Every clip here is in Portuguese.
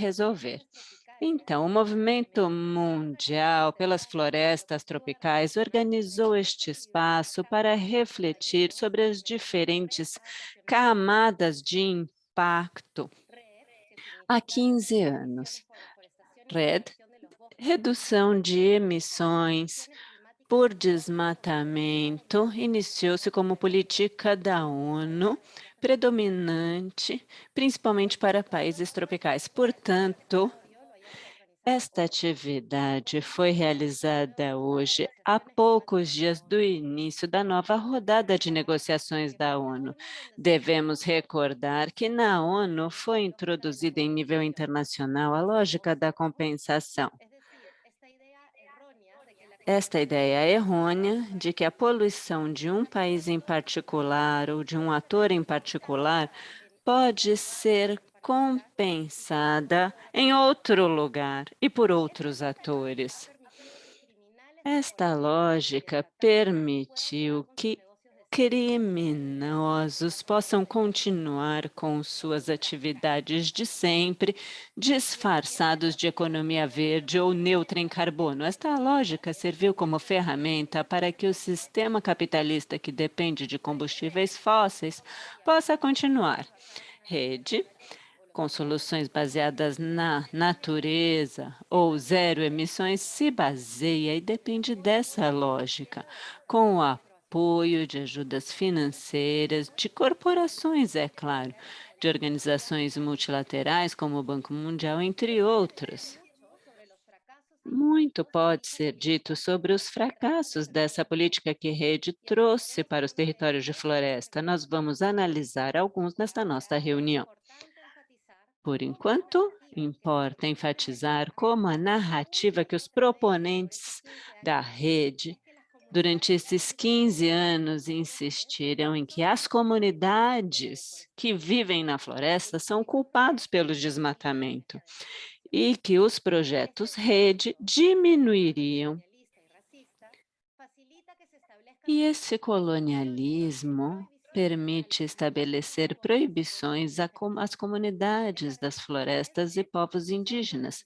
resolver. Então, o Movimento Mundial pelas Florestas Tropicais organizou este espaço para refletir sobre as diferentes camadas de impacto há 15 anos. RED, redução de emissões por desmatamento, iniciou-se como política da ONU, predominante, principalmente para países tropicais. Portanto, esta atividade foi realizada hoje, há poucos dias do início da nova rodada de negociações da ONU. Devemos recordar que na ONU foi introduzida em nível internacional a lógica da compensação. Esta ideia errônea de que a poluição de um país em particular ou de um ator em particular pode ser compensada em outro lugar e por outros atores. Esta lógica permitiu que criminosos possam continuar com suas atividades de sempre, disfarçados de economia verde ou neutra em carbono. Esta lógica serviu como ferramenta para que o sistema capitalista que depende de combustíveis fósseis possa continuar. Rede, com soluções baseadas na natureza ou zero emissões, se baseia e depende dessa lógica, com o apoio de ajudas financeiras, de corporações, é claro, de organizações multilaterais como o Banco Mundial, entre outros. Muito pode ser dito sobre os fracassos dessa política que Rede trouxe para os territórios de floresta. Nós vamos analisar alguns nesta nossa reunião. Por enquanto, importa enfatizar como a narrativa que os proponentes da rede, durante esses 15 anos, insistiram em que as comunidades que vivem na floresta são culpados pelo desmatamento e que os projetos rede diminuiriam. E esse colonialismo permite estabelecer proibições às comunidades das florestas e povos indígenas.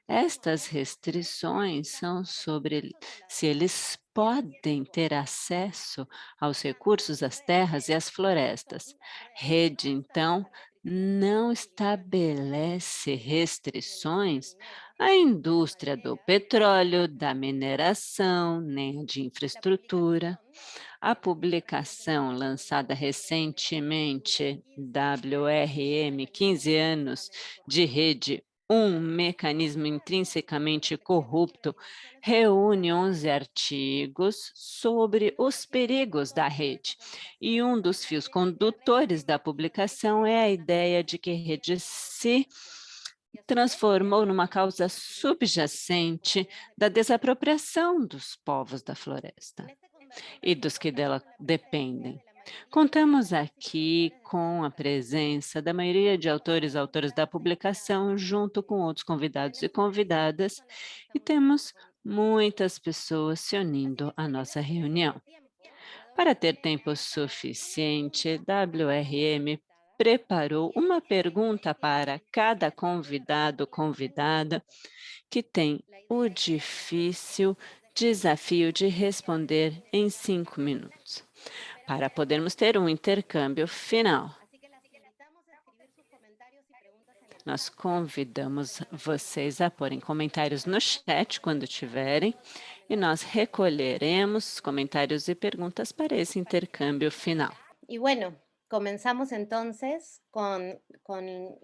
Estas restrições são sobre se eles podem ter acesso aos recursos, às terras e às florestas. Rede, então, não estabelece restrições à indústria do petróleo, da mineração, nem a de infraestrutura. A publicação lançada recentemente, WRM, 15 anos de rede, um mecanismo intrinsecamente corrupto, reúne 11 artigos sobre os perigos da rede. E um dos fios condutores da publicação é a ideia de que a rede se transformou numa causa subjacente da desapropriação dos povos da floresta e dos que dela dependem. Contamos aqui com a presença da maioria de autores e autoras da publicação, junto com outros convidados e convidadas, e temos muitas pessoas se unindo à nossa reunião. Para ter tempo suficiente, WRM preparou uma pergunta para cada convidado ou convidada que tem o difícil desafio de responder em 5 minutos, para podermos ter um intercâmbio final. Nós convidamos vocês a porem comentários no chat quando tiverem, e nós recolheremos comentários e perguntas para esse intercâmbio final. Y bueno, comenzamos entonces con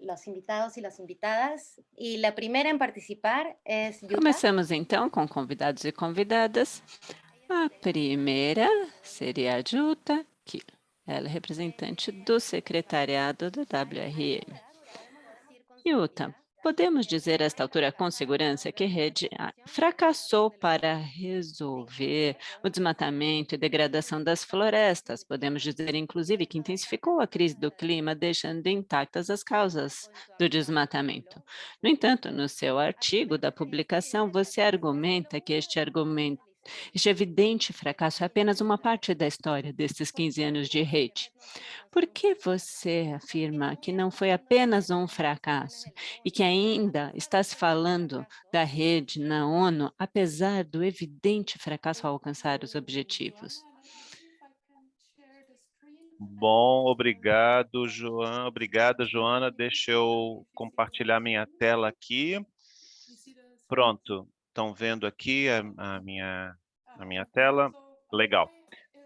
los invitados y las invitadas. Y la primera en participar es Yuta. Começamos então com convidados e convidadas. A primeira seria a Juta, que ela é representante do secretariado do WRM. Yuta, podemos dizer a esta altura com segurança que a rede fracassou para resolver o desmatamento e degradação das florestas. Podemos dizer, inclusive, que intensificou a crise do clima, deixando intactas as causas do desmatamento. No entanto, no seu artigo da publicação, você argumenta que este argumento Este evidente fracasso é apenas uma parte da história desses 15 anos de rede. Por que você afirma que não foi apenas um fracasso e que ainda está se falando da rede na ONU, apesar do evidente fracasso ao alcançar os objetivos? Bom, obrigado, Joana. Obrigada, Joana. Deixa eu compartilhar minha tela aqui. Pronto. Estão vendo aqui a minha tela? Legal.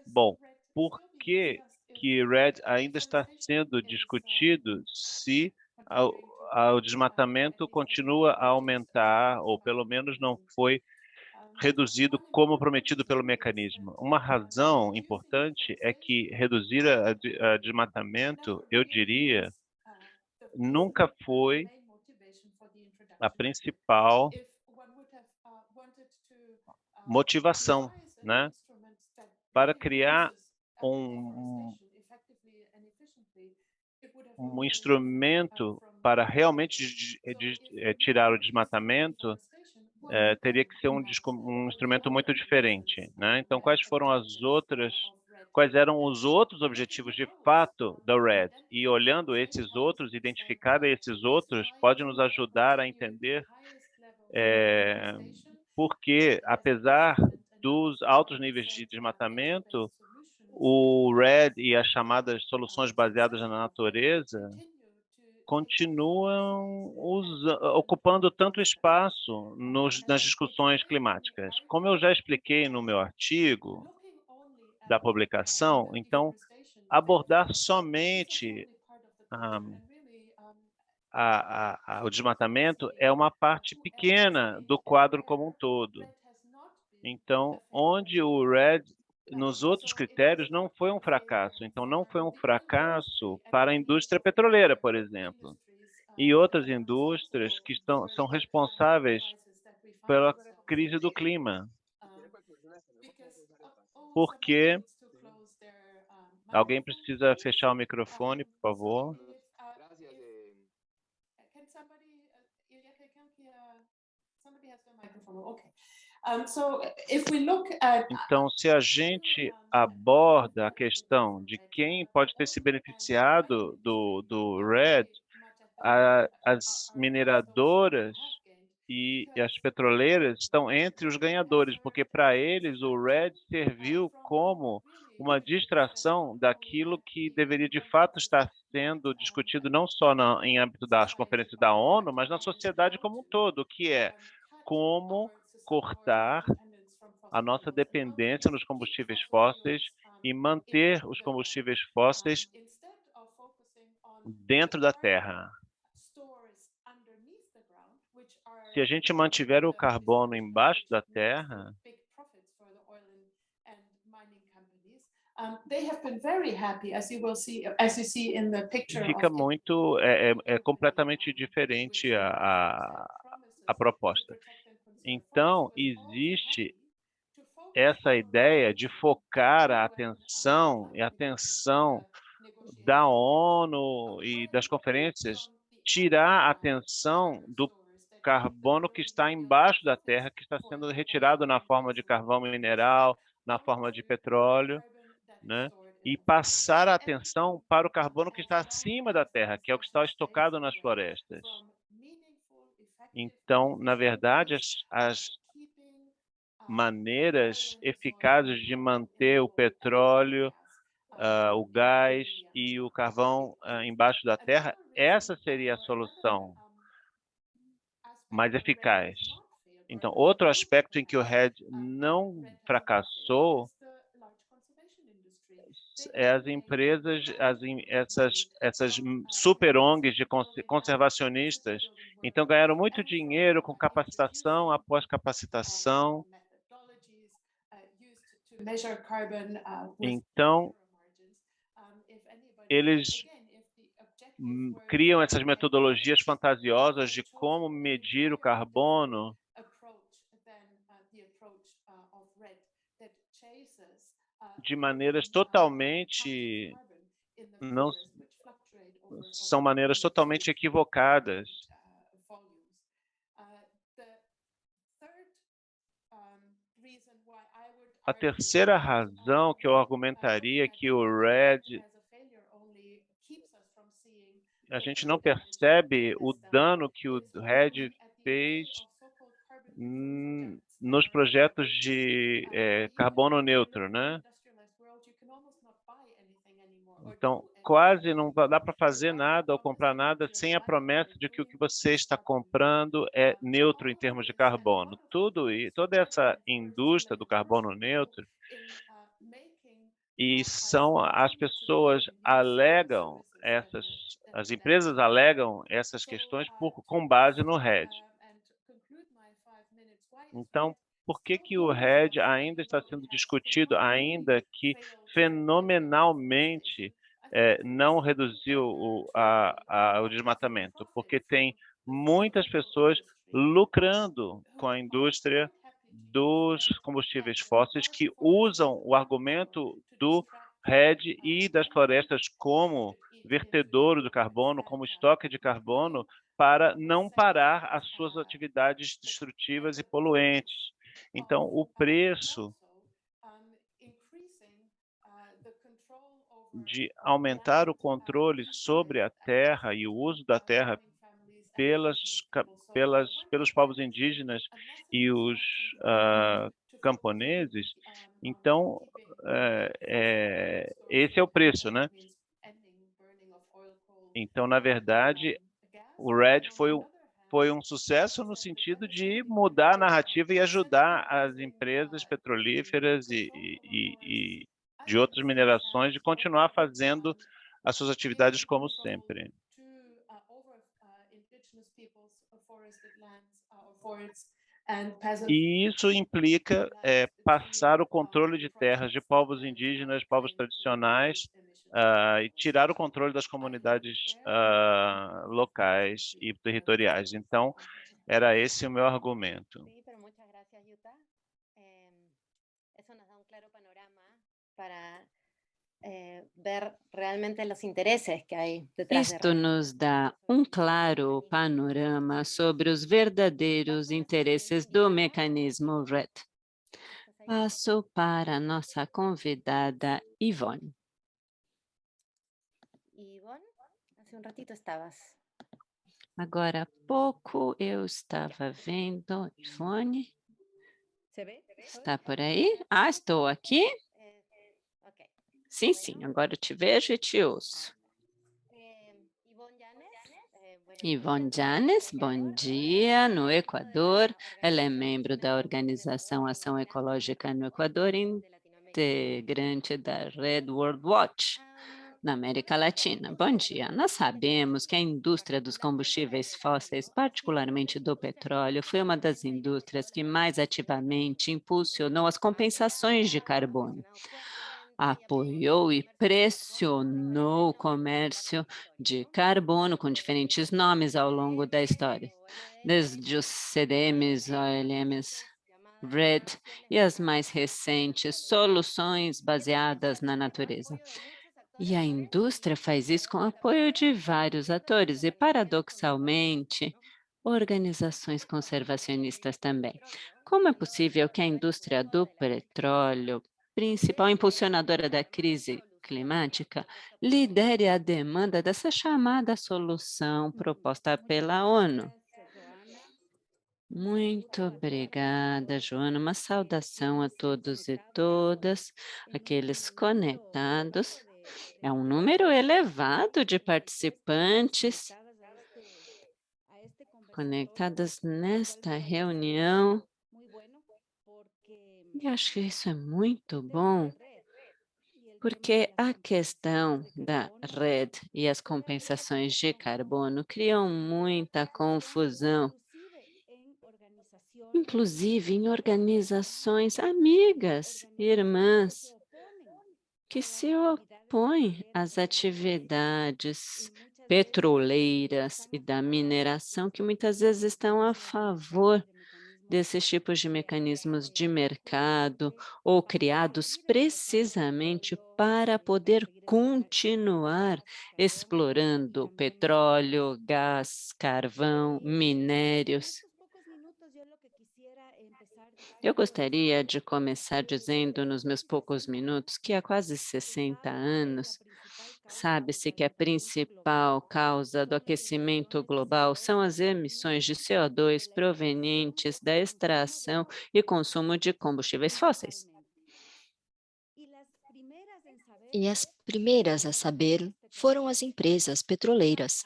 Bom, por que RED ainda está sendo discutido se o desmatamento continua a aumentar, ou pelo menos não foi reduzido como prometido pelo mecanismo? Uma razão importante é que reduzir a desmatamento, eu diria, nunca foi a principal motivação, né, para criar um instrumento para realmente tirar o desmatamento. Teria que ser um instrumento muito diferente, né? Então, quais eram os outros objetivos de fato da RED? E olhando esses outros, identificar esses outros, pode nos ajudar a entender por que, apesar dos altos níveis de desmatamento, o RED e as chamadas soluções baseadas na natureza continuam ocupando tanto espaço nas discussões climáticas. Como eu já expliquei no meu artigo da publicação, então, abordar somente ah, o desmatamento é uma parte pequena do quadro como um todo. Então, onde o RED, nos outros critérios, não foi um fracasso. Então, não foi um fracasso para a indústria petroleira, por exemplo, e outras indústrias que são responsáveis pela crise do clima. Porque alguém precisa fechar o microfone, por favor. Então, se a gente aborda a questão de quem pode ter se beneficiado do RED, as mineradoras e as petroleiras estão entre os ganhadores, porque para eles o RED serviu como uma distração daquilo que deveria de fato estar sendo discutido não só em âmbito das conferências da ONU, mas na sociedade como um todo, que é como cortar a nossa dependência nos combustíveis fósseis e manter os combustíveis fósseis dentro da terra. Se a gente mantiver o carbono embaixo da terra, fica muito, é completamente diferente a proposta. Então, existe essa ideia de focar a atenção e a atenção da ONU e das conferências, tirar a atenção do carbono que está embaixo da terra, que está sendo retirado na forma de carvão mineral, na forma de petróleo, né? E passar a atenção para o carbono que está acima da terra, que é o que está estocado nas florestas. Então, na verdade, as maneiras eficazes de manter o petróleo, o gás e o carvão embaixo da terra, essa seria a solução mais eficaz. Então, outro aspecto em que o RED não fracassou é as empresas, essas super ONGs de conservacionistas. Então, ganharam muito dinheiro com capacitação após capacitação. Então, eles criam essas metodologias fantasiosas de como medir o carbono de maneiras totalmente não são maneiras totalmente equivocadas. A terceira razão que eu argumentaria que o RED, a gente não percebe o dano que o RED fez nos projetos de carbono neutro, né? Então, quase não dá para fazer nada ou comprar nada sem a promessa de que o que você está comprando é neutro em termos de carbono. Toda essa indústria do carbono neutro, e as pessoas alegam as empresas alegam essas questões com base no RED. Então, por que que o RED ainda está sendo discutido, ainda que fenomenalmente não reduziu o desmatamento? Porque tem muitas pessoas lucrando com a indústria dos combustíveis fósseis que usam o argumento do RED e das florestas como vertedouro do carbono, como estoque de carbono, para não parar as suas atividades destrutivas e poluentes. Então, o preço de aumentar o controle sobre a terra e o uso da terra pelos povos indígenas e os camponeses, então, esse é o preço, né? Então, na verdade, o RED foi um sucesso no sentido de mudar a narrativa e ajudar as empresas petrolíferas e de outras minerações de continuar fazendo as suas atividades como sempre. E isso implica passar o controle de terras de povos indígenas, povos tradicionais, e tirar o controle das comunidades locais e territoriais. Então, era esse o meu argumento. Sí, pero muchas gracias, Yuta. Eso nos da un claro panorama para ver realmente los intereses que hay detrás de Isto RED. nos dá um claro panorama sobre os verdadeiros interesses do mecanismo RED. ¿Estás ahí? Passo para a nossa convidada Ivone. Ivonne, hace un ratito estabas. Agora há pouco eu estava vendo, Ivone, ¿Se ve? está por aí? Ah, estou aqui? Ok. Sim, sim, agora eu te vejo e te ouço. Ivonne Llanes, buenos Ivone días. Janes, bom dia, no Miembro de Equador. la Ela é Organización membro da Organização Ação Ecológica no Equador, de Latinoamérica. integrante da Red World Watch na América Latina. Bom dia. Nós sabemos que a indústria dos combustíveis fósseis, particularmente do petróleo, foi uma das indústrias que mais ativamente impulsionou as compensações de carbono, apoiou e pressionou o comércio de carbono com diferentes nomes ao longo da história, desde os CDMs, OLMs, RED e as mais recentes soluções baseadas na natureza. E a indústria faz isso com o apoio de vários atores e, paradoxalmente, organizações conservacionistas também. Como é possível que a indústria do petróleo, principal impulsionadora da crise climática, lidere a demanda dessa chamada solução proposta pela ONU? Muito obrigada, Joana. Uma saudação a todos e todas, aqueles conectados. É um número elevado de participantes conectadas nesta reunião. E acho que isso é muito bom, porque a questão da rede e as compensações de carbono criam muita confusão, inclusive em organizações amigas, irmãs, que se opõem às atividades petroleiras e da mineração, que muitas vezes estão a favor desses tipos de mecanismos de mercado ou criados precisamente para poder continuar explorando petróleo, gás, carvão, minérios. Eu gostaria de começar dizendo, nos meus poucos minutos, que há quase 60 anos, sabe-se que a principal causa do aquecimento global são as emissões de CO2 provenientes da extração e consumo de combustíveis fósseis. E as primeiras a saber foram as empresas petroleiras.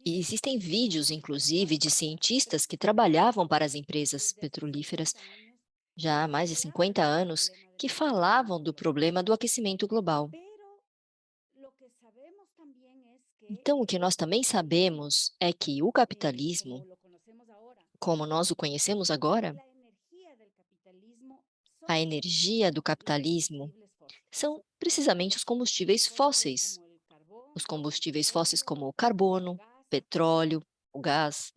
E existem vídeos, inclusive, de cientistas que trabalhavam para as empresas petrolíferas já há mais de 50 anos, que falavam do problema do aquecimento global. Então, o que nós também sabemos é que o capitalismo, como nós o conhecemos agora, a energia do capitalismo são precisamente os combustíveis fósseis. Os combustíveis fósseis como o carbono, petróleo, o gás.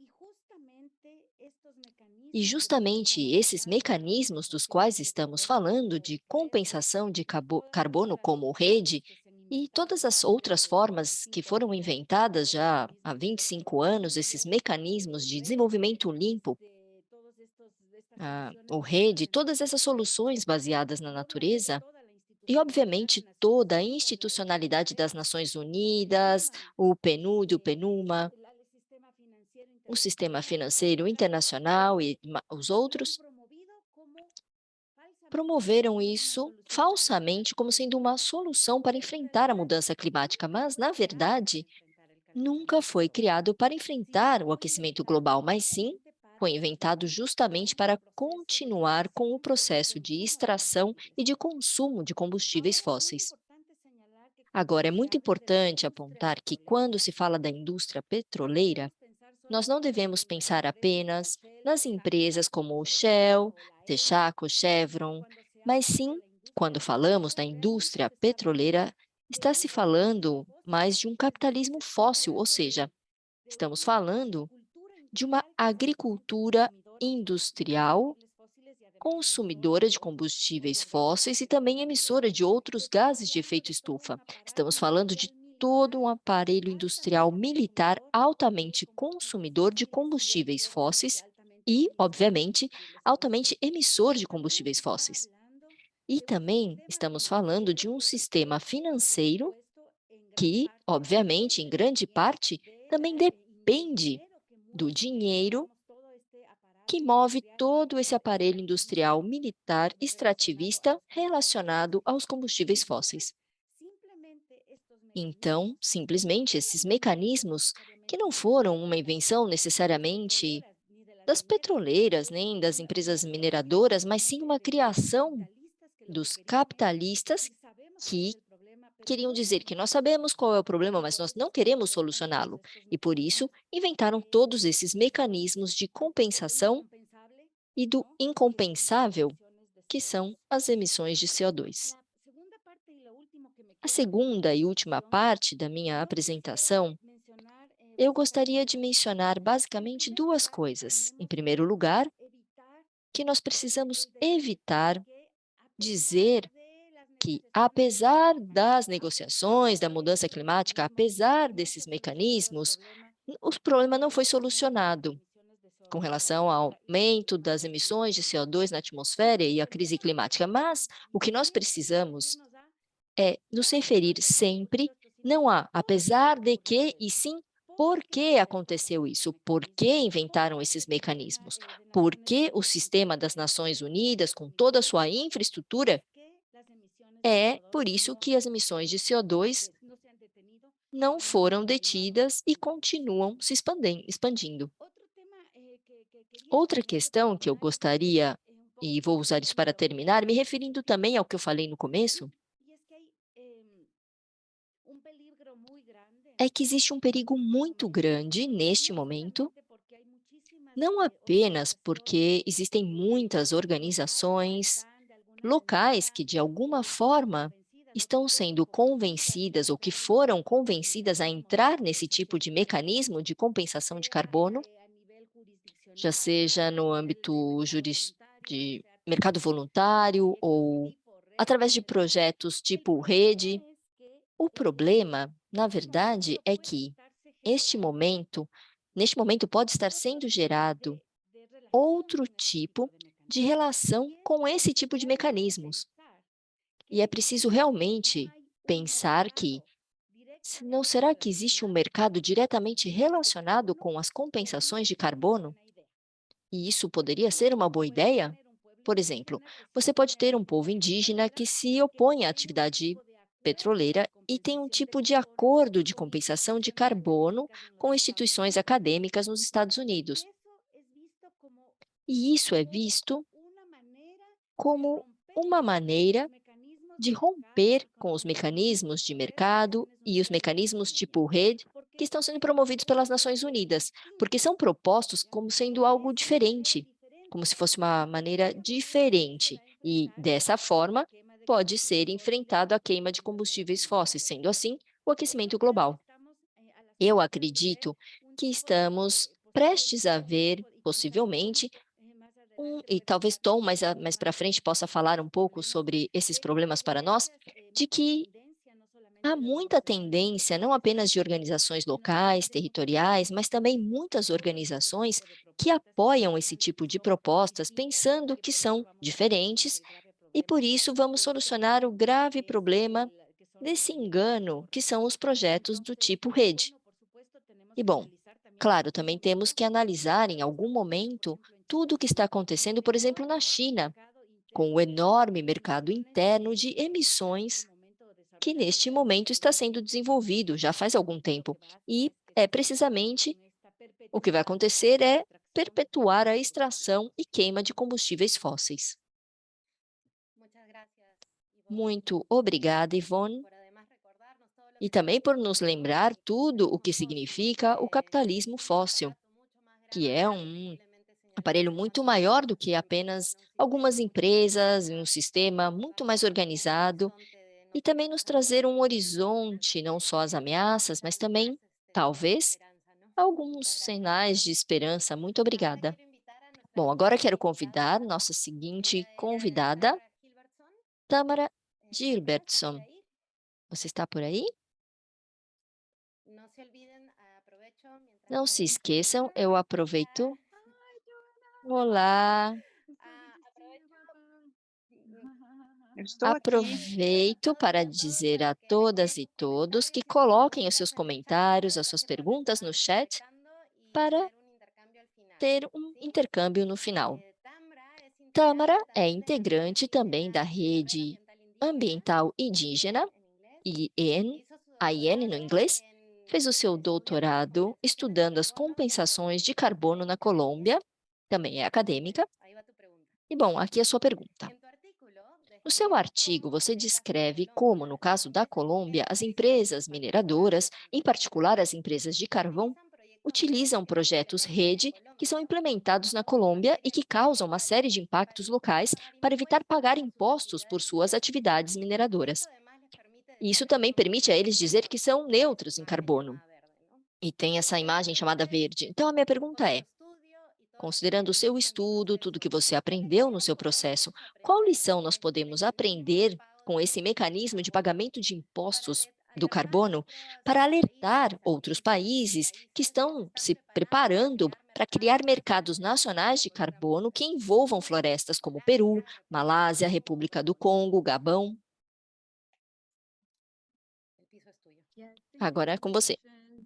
E justamente esses mecanismos dos quais estamos falando, de compensação de carbono como rede, e todas as outras formas que foram inventadas já há 25 anos, esses mecanismos de desenvolvimento limpo, o rede, todas essas soluções baseadas na natureza, e, obviamente, toda a institucionalidade das Nações Unidas, o PNUD, o PNUMA, o Sistema Financeiro Internacional e os outros, promoveram isso falsamente como sendo uma solução para enfrentar a mudança climática, mas, na verdade, nunca foi criado para enfrentar o aquecimento global, mas sim foi inventado justamente para continuar com o processo de extração e de consumo de combustíveis fósseis. Agora, é muito importante apontar que, quando se fala da indústria petroleira, nós não devemos pensar apenas nas empresas como o Shell, Texaco, Chevron, mas sim, quando falamos da indústria petroleira, está se falando mais de um capitalismo fóssil, ou seja, estamos falando de uma agricultura industrial consumidora de combustíveis fósseis e também emissora de outros gases de efeito estufa. Estamos falando de todo um aparelho industrial militar altamente consumidor de combustíveis fósseis e, obviamente, altamente emissor de combustíveis fósseis. E também estamos falando de um sistema financeiro que, obviamente, em grande parte, também depende do dinheiro que move todo esse aparelho industrial militar extrativista relacionado aos combustíveis fósseis. Então, simplesmente, esses mecanismos, que não foram uma invenção necessariamente das petroleiras, nem das empresas mineradoras, mas sim uma criação dos capitalistas que queriam dizer que nós sabemos qual é o problema, mas nós não queremos solucioná-lo. E, por isso, inventaram todos esses mecanismos de compensação e do incompensável, que são as emissões de CO2. A segunda e última parte da minha apresentação, eu gostaria de mencionar basicamente duas coisas. Em primeiro lugar, que nós precisamos evitar dizer que, apesar das negociações, da mudança climática, apesar desses mecanismos, o problema não foi solucionado com relação ao aumento das emissões de CO2 na atmosfera e a crise climática. Mas o que nós precisamos é nos referir sempre, não a apesar de que, e sim por que aconteceu isso, por que inventaram esses mecanismos, por que o sistema das Nações Unidas, com toda a sua infraestrutura, é por isso que as emissões de CO2 não foram detidas e continuam se expandindo. Outra questão que eu gostaria, e vou usar isso para terminar, me referindo também ao que eu falei no começo, é que existe um perigo muito grande neste momento, não apenas porque existem muitas organizações locais que, de alguma forma, estão sendo convencidas ou que foram convencidas a entrar nesse tipo de mecanismo de compensação de carbono, já seja no âmbito de mercado voluntário ou através de projetos tipo rede. O problema, na verdade, é que neste momento pode estar sendo gerado outro tipo de relação com esse tipo de mecanismos. E é preciso realmente pensar que, não será que existe um mercado diretamente relacionado com as compensações de carbono? E isso poderia ser uma boa ideia? Por exemplo, você pode ter um povo indígena que se opõe à atividade petroleira e tem um tipo de acordo de compensação de carbono com instituições acadêmicas nos Estados Unidos. E isso é visto como uma maneira de romper com os mecanismos de mercado e os mecanismos tipo rede que estão sendo promovidos pelas Nações Unidas, porque são propostos como sendo algo diferente, como se fosse uma maneira diferente, e dessa forma pode ser enfrentado a queima de combustíveis fósseis, sendo assim o aquecimento global. Eu acredito que estamos prestes a ver, possivelmente, e talvez Tom mais para frente possa falar um pouco sobre esses problemas para nós, de que há muita tendência, não apenas de organizações locais, territoriais, mas também muitas organizações que apoiam esse tipo de propostas, pensando que são diferentes e por isso vamos solucionar o grave problema desse engano que são os projetos do tipo rede. E bom, claro, também temos que analisar em algum momento tudo o que está acontecendo, por exemplo, na China, com o enorme mercado interno de emissões que neste momento está sendo desenvolvido já faz algum tempo. E é precisamente o que vai acontecer é perpetuar a extração e queima de combustíveis fósseis. Muito obrigada, Ivone, e também por nos lembrar tudo o que significa o capitalismo fóssil, que é um aparelho muito maior do que apenas algumas empresas em um sistema muito mais organizado e também nos trazer um horizonte, não só as ameaças, mas também, talvez, alguns sinais de esperança. Muito obrigada. Bom, agora quero convidar nossa seguinte convidada, Tamara Gilbertson. Você está por aí? Não se esqueçam, eu aproveito. Olá, Eu estou aqui. aproveito para dizer a todas e todos que coloquem os seus comentários, as suas perguntas no chat para ter um intercâmbio no final. Tâmara é integrante também da Rede Ambiental Indígena, IN no inglês, fez o seu doutorado estudando as compensações de carbono na Colômbia, também é acadêmica. E bom, aqui é a sua pergunta. No seu artigo, você descreve como, no caso da Colômbia, as empresas mineradoras, em particular as empresas de carvão, utilizam projetos rede que são implementados na Colômbia e que causam uma série de impactos locais para evitar pagar impostos por suas atividades mineradoras. E isso também permite a eles dizer que são neutros em carbono. E tem essa imagem chamada verde. Então, a minha pergunta é, considerando o seu estudo, tudo que você aprendeu no seu processo, qual lição nós podemos aprender com esse mecanismo de pagamento de impostos do carbono para alertar outros países que estão se preparando para criar mercados nacionais de carbono que envolvam florestas como Peru, Malásia, República do Congo, Gabão? Agora é com você.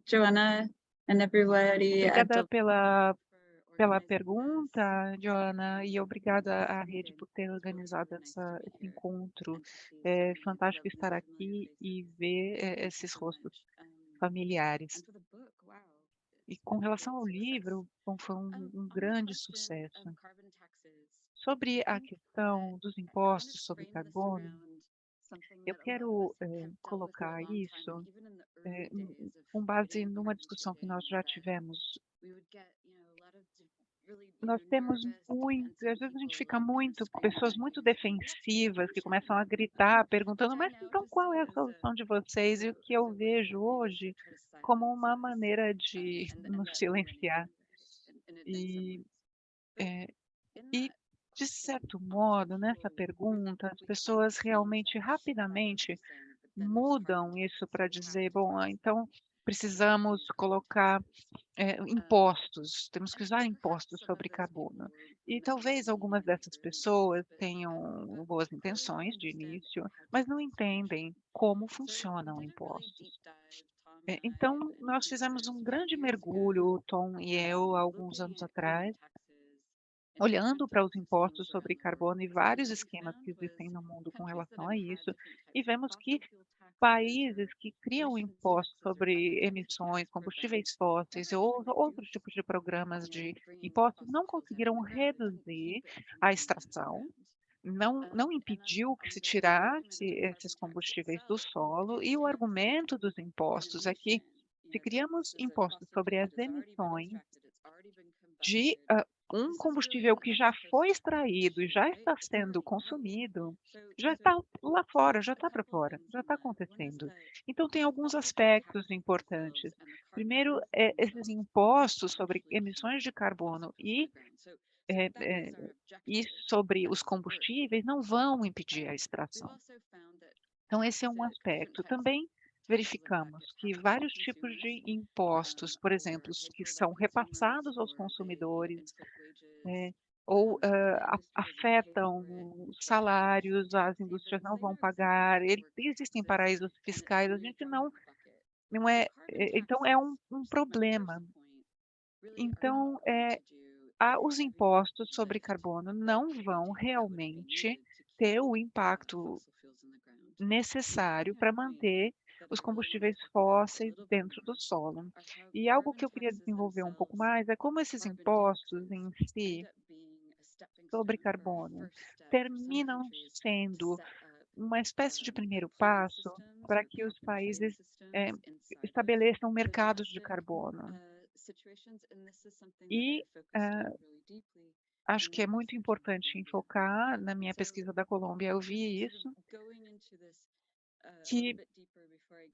Joana and everybody. Obrigada pela pergunta, Joana, e obrigada à rede por ter organizado esse encontro. É fantástico estar aqui e ver esses rostos familiares. E com relação ao livro, bom, foi um grande sucesso. Sobre a questão dos impostos sobre carbono, eu quero colocar isso com base numa discussão que nós já tivemos. Nós temos às vezes a gente fica pessoas muito defensivas que começam a gritar, perguntando, mas então qual é a solução de vocês? E o que eu vejo hoje como uma maneira de nos silenciar. E, de certo modo, nessa pergunta, as pessoas realmente rapidamente mudam isso para dizer, bom, então precisamos colocar impostos, temos que usar impostos sobre carbono. E talvez algumas dessas pessoas tenham boas intenções de início, mas não entendem como funcionam impostos. Então, nós fizemos um grande mergulho, o Tom e eu, há alguns anos atrás, olhando para os impostos sobre carbono e vários esquemas que existem no mundo com relação a isso, e vemos que países que criam impostos sobre emissões, combustíveis fósseis ou outros tipos de programas de impostos não conseguiram reduzir a extração, não impediu que se tirasse esses combustíveis do solo, e o argumento dos impostos é que se criamos impostos sobre as emissões de um combustível que já foi extraído e já está sendo consumido, já está lá fora, já está para fora, já está acontecendo. Então, tem alguns aspectos importantes. Primeiro, esses impostos sobre emissões de carbono eh, eh, e sobre os combustíveis não vão impedir a extração. Então, esse é um aspecto. Também verificamos que vários tipos de impostos, por exemplo, os que são repassados aos consumidores, né, ou afetam os salários, as indústrias não vão pagar, existem paraísos fiscais, a gente não é, então é um problema. Então, os impostos sobre carbono não vão realmente ter o impacto necessário para manter os combustíveis fósseis dentro do solo. E algo que eu queria desenvolver um pouco mais é como esses impostos em si sobre carbono terminam sendo uma espécie de primeiro passo para que os países eh, estabeleçam mercados de carbono. E acho que é muito importante enfocar, na minha pesquisa da Colômbia, eu vi isso, que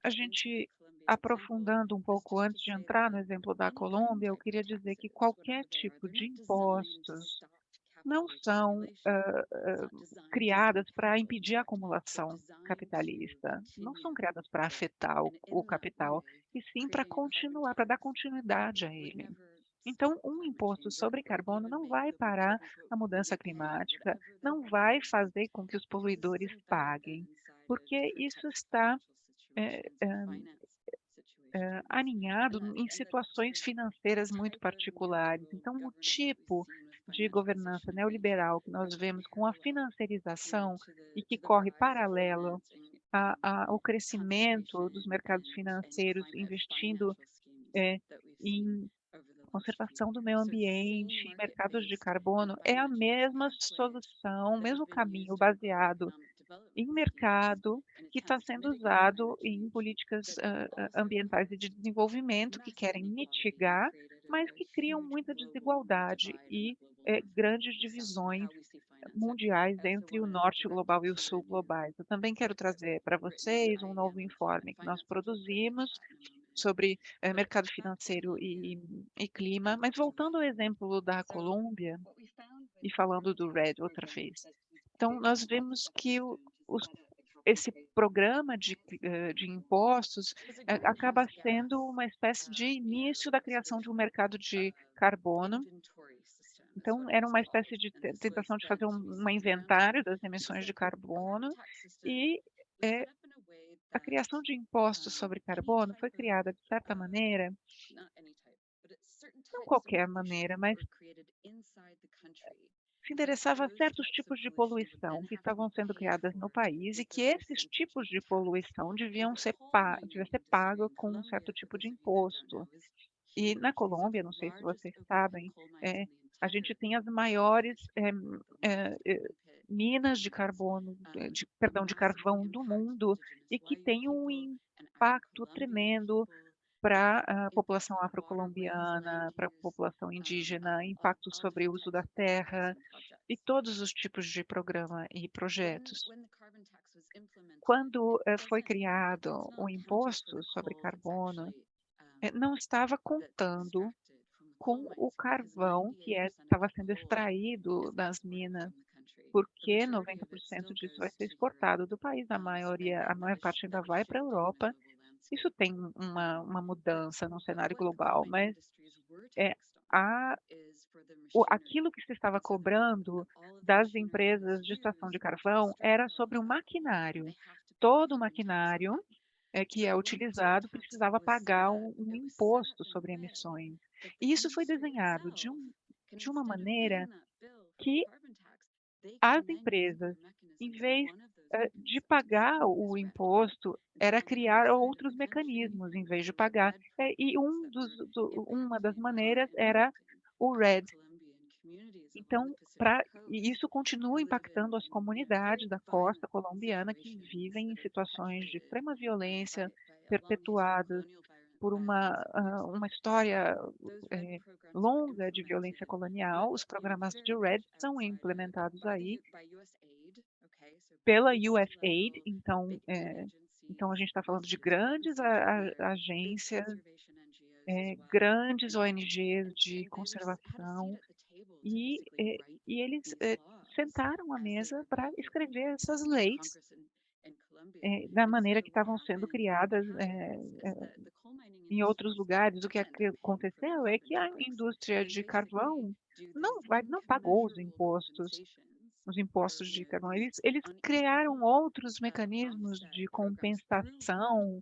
a gente, aprofundando um pouco antes de entrar no exemplo da Colômbia, eu queria dizer que qualquer tipo de impostos não são criadas para impedir a acumulação capitalista, não são criadas para afetar o capital, e sim para continuar, para dar continuidade a ele. Então, um imposto sobre carbono não vai parar a mudança climática, não vai fazer com que os poluidores paguem, porque isso está eh, eh, aninhado em situações financeiras muito particulares. Então, o tipo de governança neoliberal que nós vemos com a financiarização e que corre paralelo ao crescimento dos mercados financeiros, investindo em conservação do meio ambiente, em mercados de carbono, é a mesma solução, o mesmo caminho baseado em mercado que está sendo usado em políticas ambientais e de desenvolvimento que querem mitigar, mas que criam muita desigualdade e grandes divisões mundiais entre o norte global e o sul globais. Eu também quero trazer para vocês um novo informe que nós produzimos sobre mercado financeiro e clima, mas voltando ao exemplo da Colômbia e falando do RED outra vez. Então, nós vemos que esse programa de impostos acaba sendo uma espécie de início da criação de um mercado de carbono. Então, era uma espécie de tentação de fazer um inventário das emissões de carbono, e a criação de impostos sobre carbono foi criada, de certa maneira, não qualquer maneira, mas se endereçava a certos tipos de poluição que estavam sendo criadas no país, e que esses tipos de poluição devia ser pago com um certo tipo de imposto. E na Colômbia, não sei se vocês sabem, a gente tem as maiores minas de carbono, perdão, de carvão do mundo, e que tem um impacto tremendo para a população afro-colombiana, para a população indígena, impacto sobre o uso da terra e todos os tipos de programa e projetos. Quando foi criado o imposto sobre carbono, não estava contando com o carvão que estava sendo extraído das minas, porque 90% disso vai ser exportado do país, a maior parte ainda vai para a Europa, Isso tem uma mudança no cenário global, mas é, a aquilo que se estava cobrando das empresas de extração de carvão era sobre o maquinário. Todo o maquinário que é utilizado precisava pagar um imposto sobre emissões. E isso foi desenhado de uma maneira que as empresas, em vez de pagar o imposto, era criar outros mecanismos em vez de pagar. E uma das maneiras era o RED. Então, e isso continua impactando as comunidades da costa colombiana que vivem em situações de extrema violência, perpetuadas por uma história longa de violência colonial. Os programas de RED são implementados aí pela USAID, então a gente está falando de grandes agências, grandes ONGs de conservação, e eles sentaram à mesa para escrever essas leis da maneira que estavam sendo criadas em outros lugares. O que aconteceu é que a indústria de carvão não pagou os impostos de carvão. Eles criaram outros mecanismos de compensação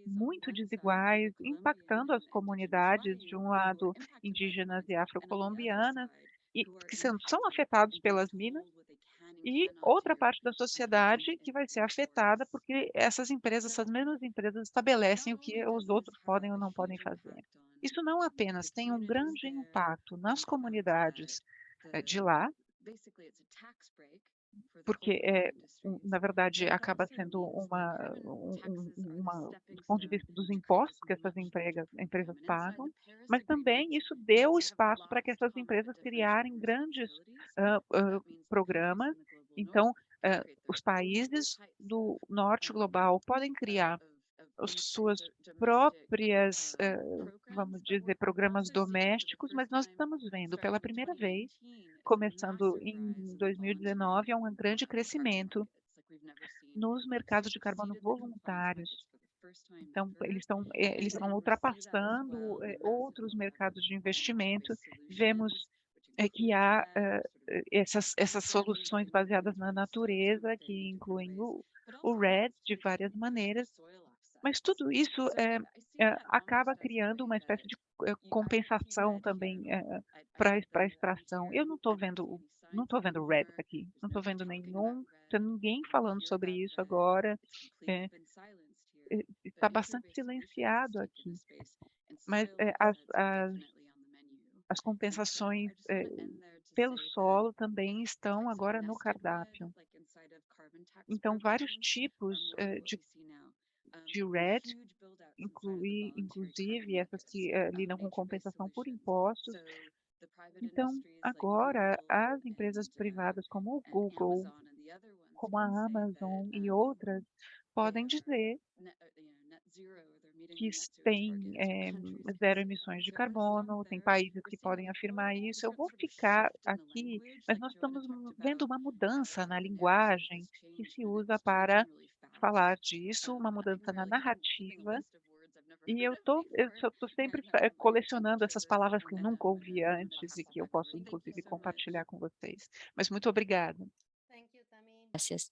muito desiguais, impactando as comunidades, de um lado, indígenas e afrocolombianas, e que são afetados pelas minas, e outra parte da sociedade que vai ser afetada porque essas mesmas empresas estabelecem o que os outros podem ou não podem fazer. Isso não apenas tem um grande impacto nas comunidades de lá, porque na verdade acaba sendo do ponto de vista dos impostos que essas empresas pagam, mas também isso deu espaço para que essas empresas criarem grandes programas. Então, os países do norte global podem criar as suas próprias, vamos dizer, programas domésticos, mas nós estamos vendo pela primeira vez, começando em 2019, um grande crescimento nos mercados de carbono voluntários. Então, eles estão ultrapassando outros mercados de investimento. Vemos que há essas soluções baseadas na natureza, que incluem o RED de várias maneiras, mas tudo isso acaba criando uma espécie de compensação também para a extração. Eu não estou vendo RED aqui, não estou vendo ninguém falando sobre isso agora. Está bastante silenciado aqui, mas as compensações pelo solo também estão agora no cardápio. Então, vários tipos de RED, inclusive essas que lidam com compensação por impostos. Então, agora, as empresas privadas como o Google, como a Amazon e outras, podem dizer que têm zero emissões de carbono, tem países que podem afirmar isso. Eu vou ficar aqui, mas nós estamos vendo uma mudança na linguagem que se usa para falar disso, uma mudança na narrativa, e eu estou sempre colecionando essas palavras que eu nunca ouvi antes e que eu posso, inclusive, compartilhar com vocês. Mas muito obrigada. Graças. Gracias.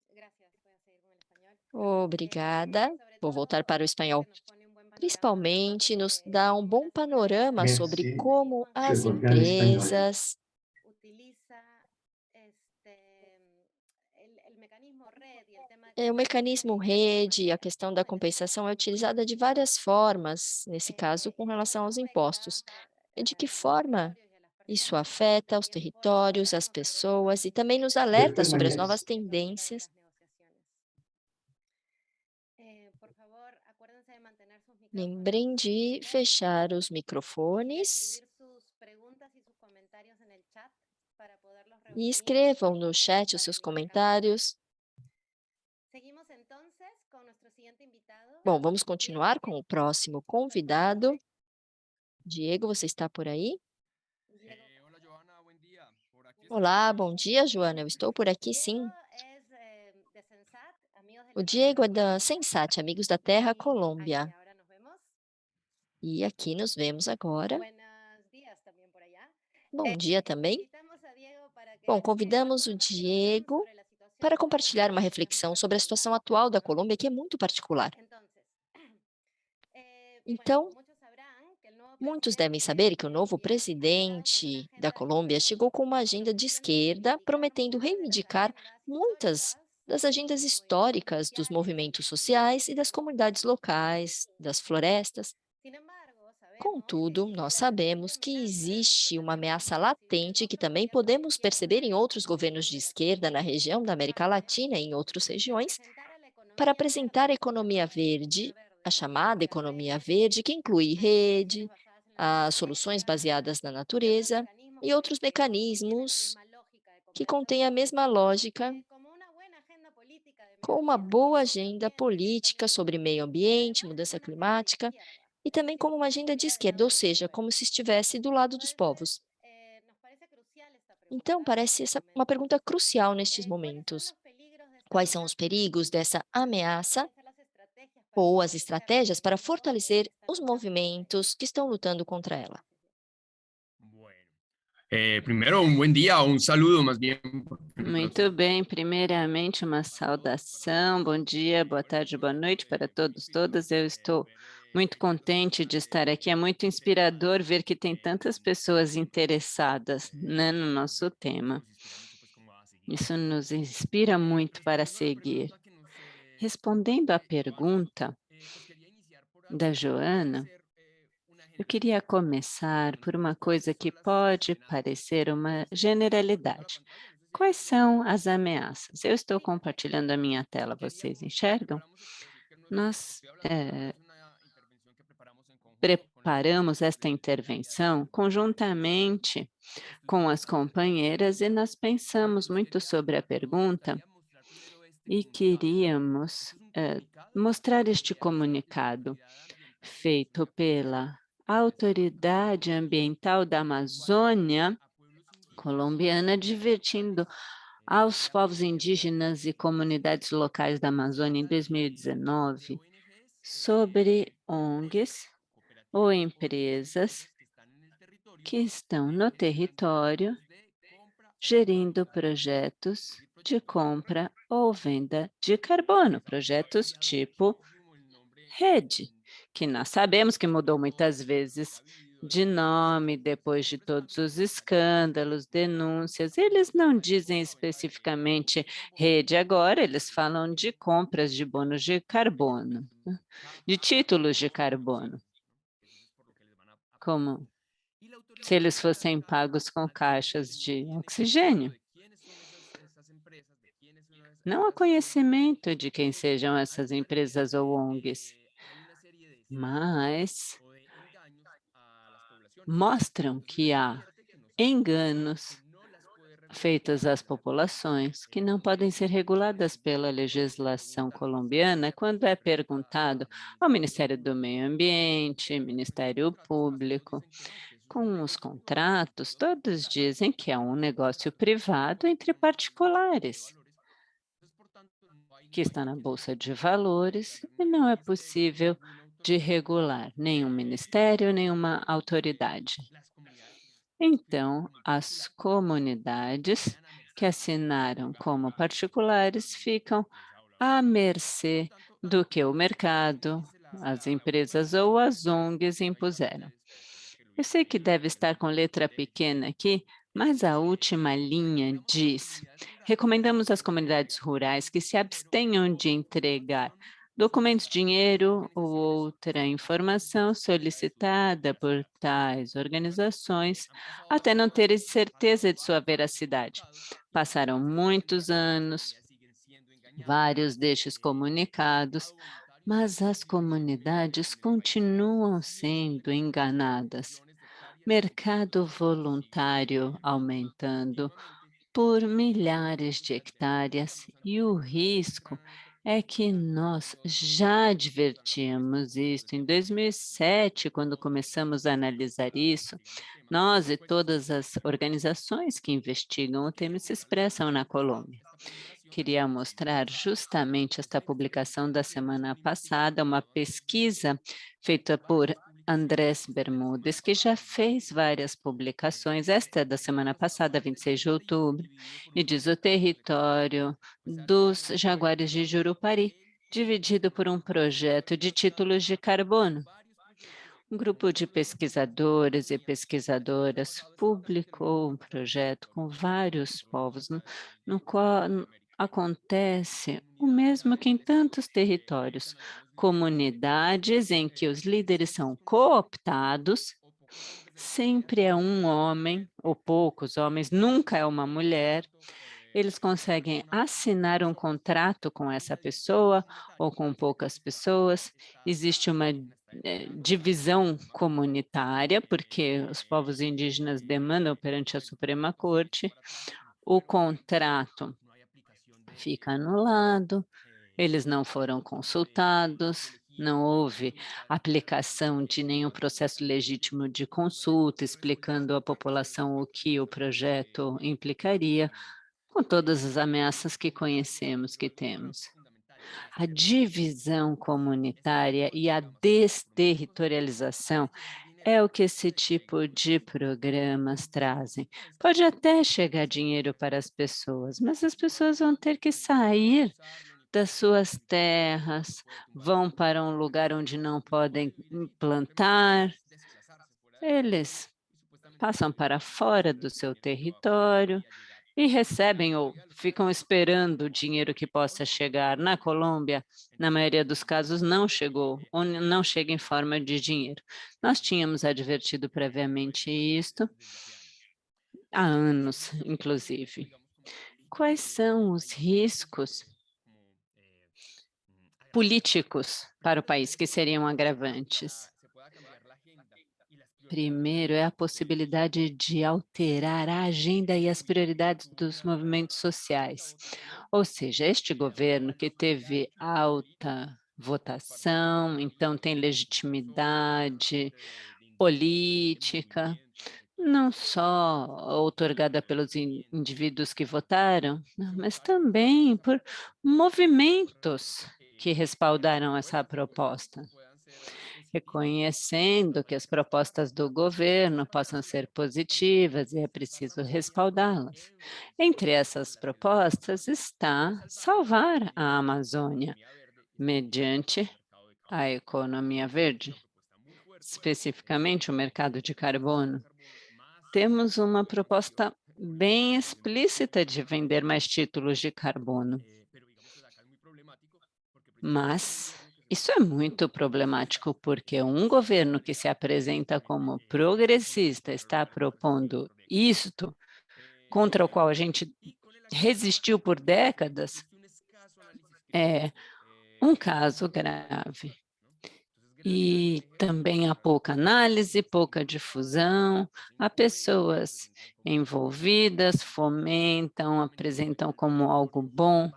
Voy a seguir con el español. Obrigada. Vou voltar para o espanhol. Principalmente, nos sobre dá um cómo bom las panorama empresas sobre Merci. como Je as reviens à l'espagnol. utiliza el mecanismo red y el tema de o mecanismo rede, a questão da compensação é utilizada de várias formas, nesse caso, com relação aos impostos. E de que forma isso afeta os territórios, as pessoas e também nos alerta sobre as novas tendências. Lembrem de fechar os microfones e escrevam no chat os seus comentários. Bom, vamos continuar com o próximo convidado. Diego, você está por aí? Olá, bom dia, Joana. Eu estou por aqui, sim. O Diego é da Sensat, Amigos da Terra, Colômbia. Ahora nos vemos. E aqui nos vemos agora. Buenos días también por allá. Bom dia também. Invitamos a Diego para que Bom, convidamos o comparte una reflexión Diego sobre la situación para actual compartilhar uma de reflexão nuestra sobre a comunidad. situação atual da Colômbia, que é muito particular. Entonces, Então, bueno, muchos sabrán que el nuevo muitos devem presidente saber que o novo llega con una presidente da agenda Colômbia chegou com uma agenda de esquerda, prometendo muchas de las reivindicar agendas muitas das históricas agendas de los históricas dos movimentos sociais e das comunidades locais, das florestas. Sin embargo, sabemos Contudo, que nós la latente sabemos que amenaza existe que uma también ameaça podemos percibir en latente que otros também gobiernos de podemos izquierda perceber em outros en la governos región de de esquerda na Latinoamérica, região da América Latina e em outras regiões, para apresentar a economia verde, a chamada economia verde, que inclui rede, as soluções baseadas na natureza e outros mecanismos que contêm a mesma lógica, com uma boa agenda política sobre meio ambiente, mudança climática, e também como uma agenda de esquerda, ou seja, como se estivesse do lado dos povos. Então, parece uma pergunta crucial nestes momentos. Quais são os perigos dessa ameaça ou as estratégias para fortalecer os movimentos que estão lutando contra ela? Primero, un buen día, un saludo más bien. Muito bem, primeiramente uma saudação, bom dia, boa tarde, boa noite para todos, todas. Eu estou muito contente de estar aqui, é muito inspirador ver que tem tantas pessoas interessadas, né, no nosso tema. Isso nos inspira muito para seguir. Respondendo à pergunta da Joana, eu queria começar por uma coisa que pode parecer uma generalidade. Quais são as ameaças? Eu estou compartilhando a minha tela, vocês enxergam? Nós preparamos esta intervenção conjuntamente com as companheiras e nós pensamos muito sobre a pergunta e queríamos mostrar este comunicado feito pela Autoridade Ambiental da Amazônia colombiana, divertindo aos povos indígenas e comunidades locais da Amazônia em 2019 sobre ONGs ou empresas que estão no território gerindo projetos de compra ou venda de carbono, projetos tipo rede, que nós sabemos que mudou muitas vezes de nome depois de todos os escândalos, denúncias. Eles não dizem especificamente rede agora, eles falam de compras de bônus de carbono, de títulos de carbono, como se eles fossem pagos com caixas de oxigênio. Não há conhecimento de quem sejam essas empresas ou ONGs, mas mostram que há enganos feitos às populações que não podem ser reguladas pela legislação colombiana quando é perguntado ao Ministério do Meio Ambiente, Ministério Público. Com os contratos, todos dizem que é um negócio privado entre particulares, que está na Bolsa de Valores e não é possível de regular nenhum ministério, nenhuma autoridade. Então, as comunidades que assinaram como particulares ficam à mercê do que o mercado, as empresas ou as ONGs impuseram. Eu sei que deve estar com letra pequena aqui, mas a última linha diz: recomendamos às comunidades rurais que se abstenham de entregar documentos, dinheiro ou outra informação solicitada por tais organizações até não terem certeza de sua veracidade. Passaram muitos anos, vários destes comunicados, mas as comunidades continuam sendo enganadas. Mercado voluntário aumentando por milhares de hectares e o risco é que nós já advertimos isso em 2007, quando começamos a analisar isso, nós e todas as organizações que investigam o tema se expressam na Colômbia. queria mostrar justamente esta publicação da semana passada, uma pesquisa feita por Andrés Bermúdez, que já fez várias publicações. Esta é da semana passada, 26 de outubro, e diz o território dos jaguares de Jurupari, dividido por um projeto de títulos de carbono. Um grupo de pesquisadores e pesquisadoras publicou um projeto com vários povos, no qual acontece o mesmo que em tantos territórios, comunidades em que os líderes são cooptados, sempre é um homem, ou poucos homens, nunca é uma mulher. Eles conseguem assinar um contrato com essa pessoa ou com poucas pessoas. Existe uma divisão comunitária, porque os povos indígenas demandam perante a Suprema Corte. O contrato fica anulado, eles não foram consultados, não houve aplicação de nenhum processo legítimo de consulta, explicando à população o que o projeto implicaria, com todas as ameaças que conhecemos, que temos. A divisão comunitária e a desterritorialização é o que esse tipo de programas trazem. Pode até chegar dinheiro para as pessoas, mas as pessoas vão ter que sair das suas terras, vão para um lugar onde não podem plantar, eles passam para fora do seu território e recebem ou ficam esperando o dinheiro que possa chegar. Na Colômbia, na maioria dos casos, não chegou, ou não chega em forma de dinheiro. Nós tínhamos advertido previamente isto, há anos, inclusive. Quais são os riscos políticos para o país que seriam agravantes? Primeiro, é a possibilidade de alterar a agenda e as prioridades dos movimentos sociais. Ou seja, este governo que teve alta votação, então tem legitimidade política, não só outorgada pelos indivíduos que votaram, mas também por movimentos que respaldaram essa proposta, reconhecendo que as propostas do governo possam ser positivas e é preciso respaldá-las. Entre essas propostas está salvar a Amazônia, mediante a economia verde, especificamente o mercado de carbono. Temos uma proposta bem explícita de vender mais títulos de carbono, mas isso é muito problemático, porque um governo que se apresenta como progressista está propondo isto, contra o qual a gente resistiu por décadas, é um caso grave. E também há pouca análise, pouca difusão, há pessoas envolvidas, fomentam, apresentam como algo bom,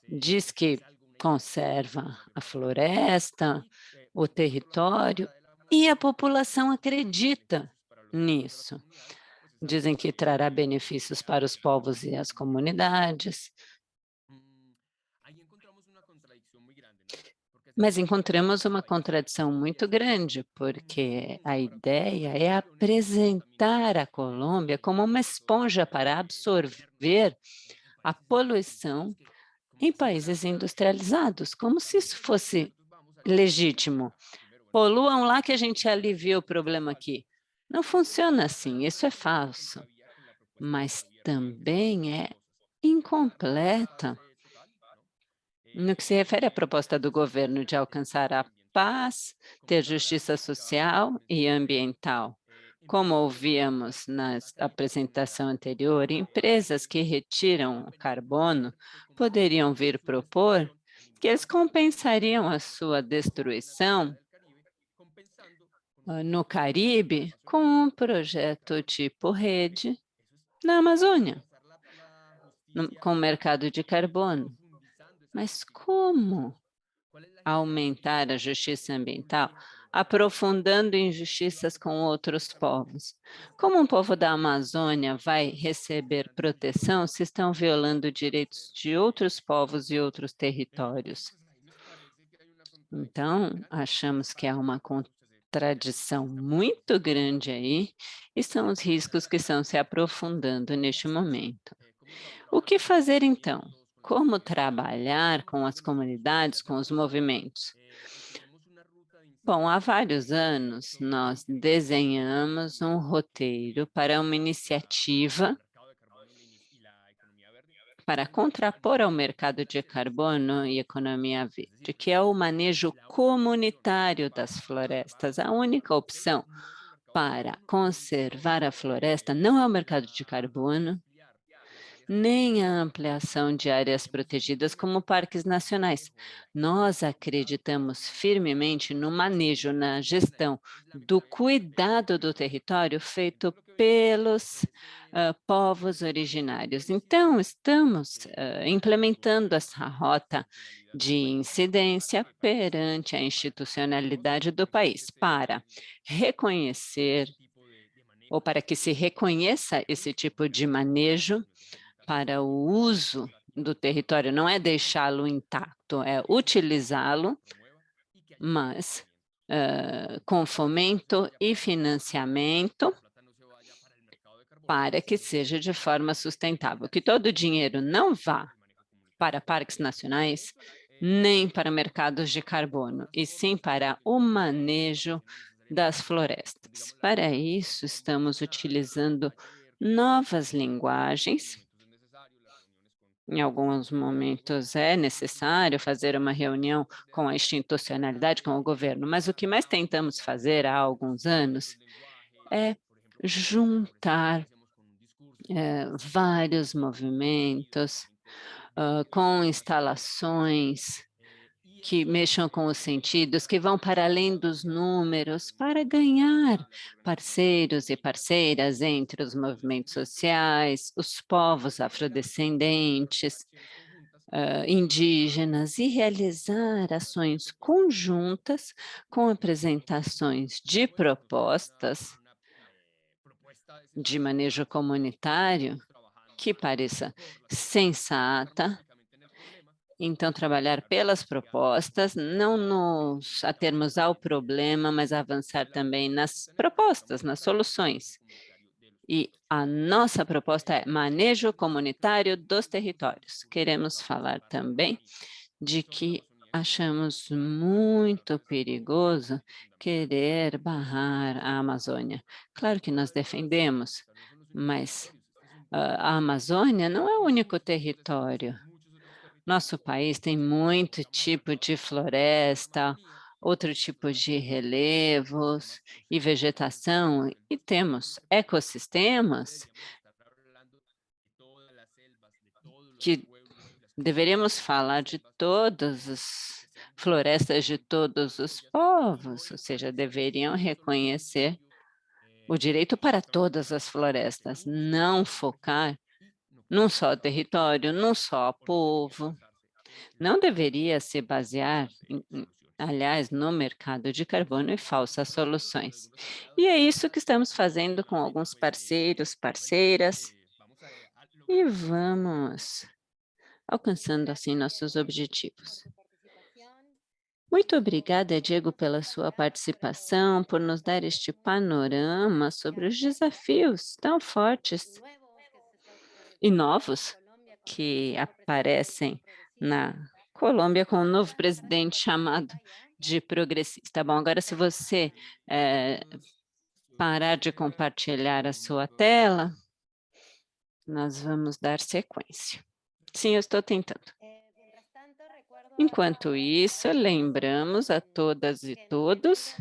diz que conserva a floresta, o território, e a população acredita nisso. Dizem que trará benefícios para os povos e as comunidades. Mas encontramos uma contradição muito grande, porque a ideia é apresentar a Colômbia como uma esponja para absorver a poluição em países industrializados, como se isso fosse legítimo. Poluam lá que a gente alivia o problema aqui. Não funciona assim, isso é falso, mas também é incompleta no que se refere à proposta do governo de alcançar a paz, ter justiça social e ambiental. Como ouvíamos na apresentação anterior, empresas que retiram o carbono poderiam vir propor que eles compensariam a sua destruição no Caribe com um projeto tipo rede na Amazônia, com o mercado de carbono. Mas como aumentar a justiça ambiental? aprofundando injustiças com outros povos. Como um povo da Amazônia vai receber proteção se estão violando direitos de outros povos e outros territórios? Então, achamos que há uma contradição muito grande aí, e são os riscos que estão se aprofundando neste momento. O que fazer então? Como trabalhar com as comunidades, com os movimentos? Bom, há vários anos nós desenhamos um roteiro para uma iniciativa para contrapor ao mercado de carbono e economia verde, que é o manejo comunitário das florestas. A única opção para conservar a floresta não é o mercado de carbono, nem a ampliação de áreas protegidas como parques nacionais. Nós acreditamos firmemente no manejo, na gestão do cuidado do território feito pelos povos originários. Então, estamos implementando essa rota de incidência perante a institucionalidade do país para reconhecer, ou para que se reconheça esse tipo de manejo para o uso do território, não é deixá-lo intacto, é utilizá-lo, mas com fomento e financiamento para que seja de forma sustentável, que todo o dinheiro não vá para parques nacionais, nem para mercados de carbono, e sim para o manejo das florestas. Para isso, estamos utilizando novas linguagens. Em alguns momentos é necessário fazer uma reunião com a institucionalidade, com o governo, mas o que mais tentamos fazer há alguns anos é juntar vários movimentos com instalações que mexam com os sentidos, que vão para além dos números, para ganhar parceiros e parceiras entre os movimentos sociais, os povos afrodescendentes, indígenas, e realizar ações conjuntas com apresentações de propostas de manejo comunitário que pareça sensata. Então, trabalhar pelas propostas, não nos atermos ao problema, mas avançar também nas propostas, nas soluções. E a nossa proposta é manejo comunitário dos territórios. Queremos falar também de que achamos muito perigoso querer barrar a Amazônia. Claro que nós defendemos, mas a Amazônia não é o único território. Nosso país tem muito tipo de floresta, outro tipo de relevos e vegetação, e temos ecossistemas que deveríamos falar de todas as florestas de todos os povos, ou seja, deveriam reconhecer o direito para todas as florestas, não focar num só território, num só povo. Não deveria se basear, aliás, no mercado de carbono e falsas soluções. E é isso que estamos fazendo com alguns parceiros, parceiras, e vamos alcançando assim nossos objetivos. Muito obrigada, Diego, pela sua participação, por nos dar este panorama sobre os desafios tão fortes e novos que aparecem na Colômbia com um novo presidente chamado de progressista. Bom, agora se você parar de compartilhar a sua tela, nós vamos dar sequência. Sim, eu estou tentando. Enquanto isso, lembramos a todas e todos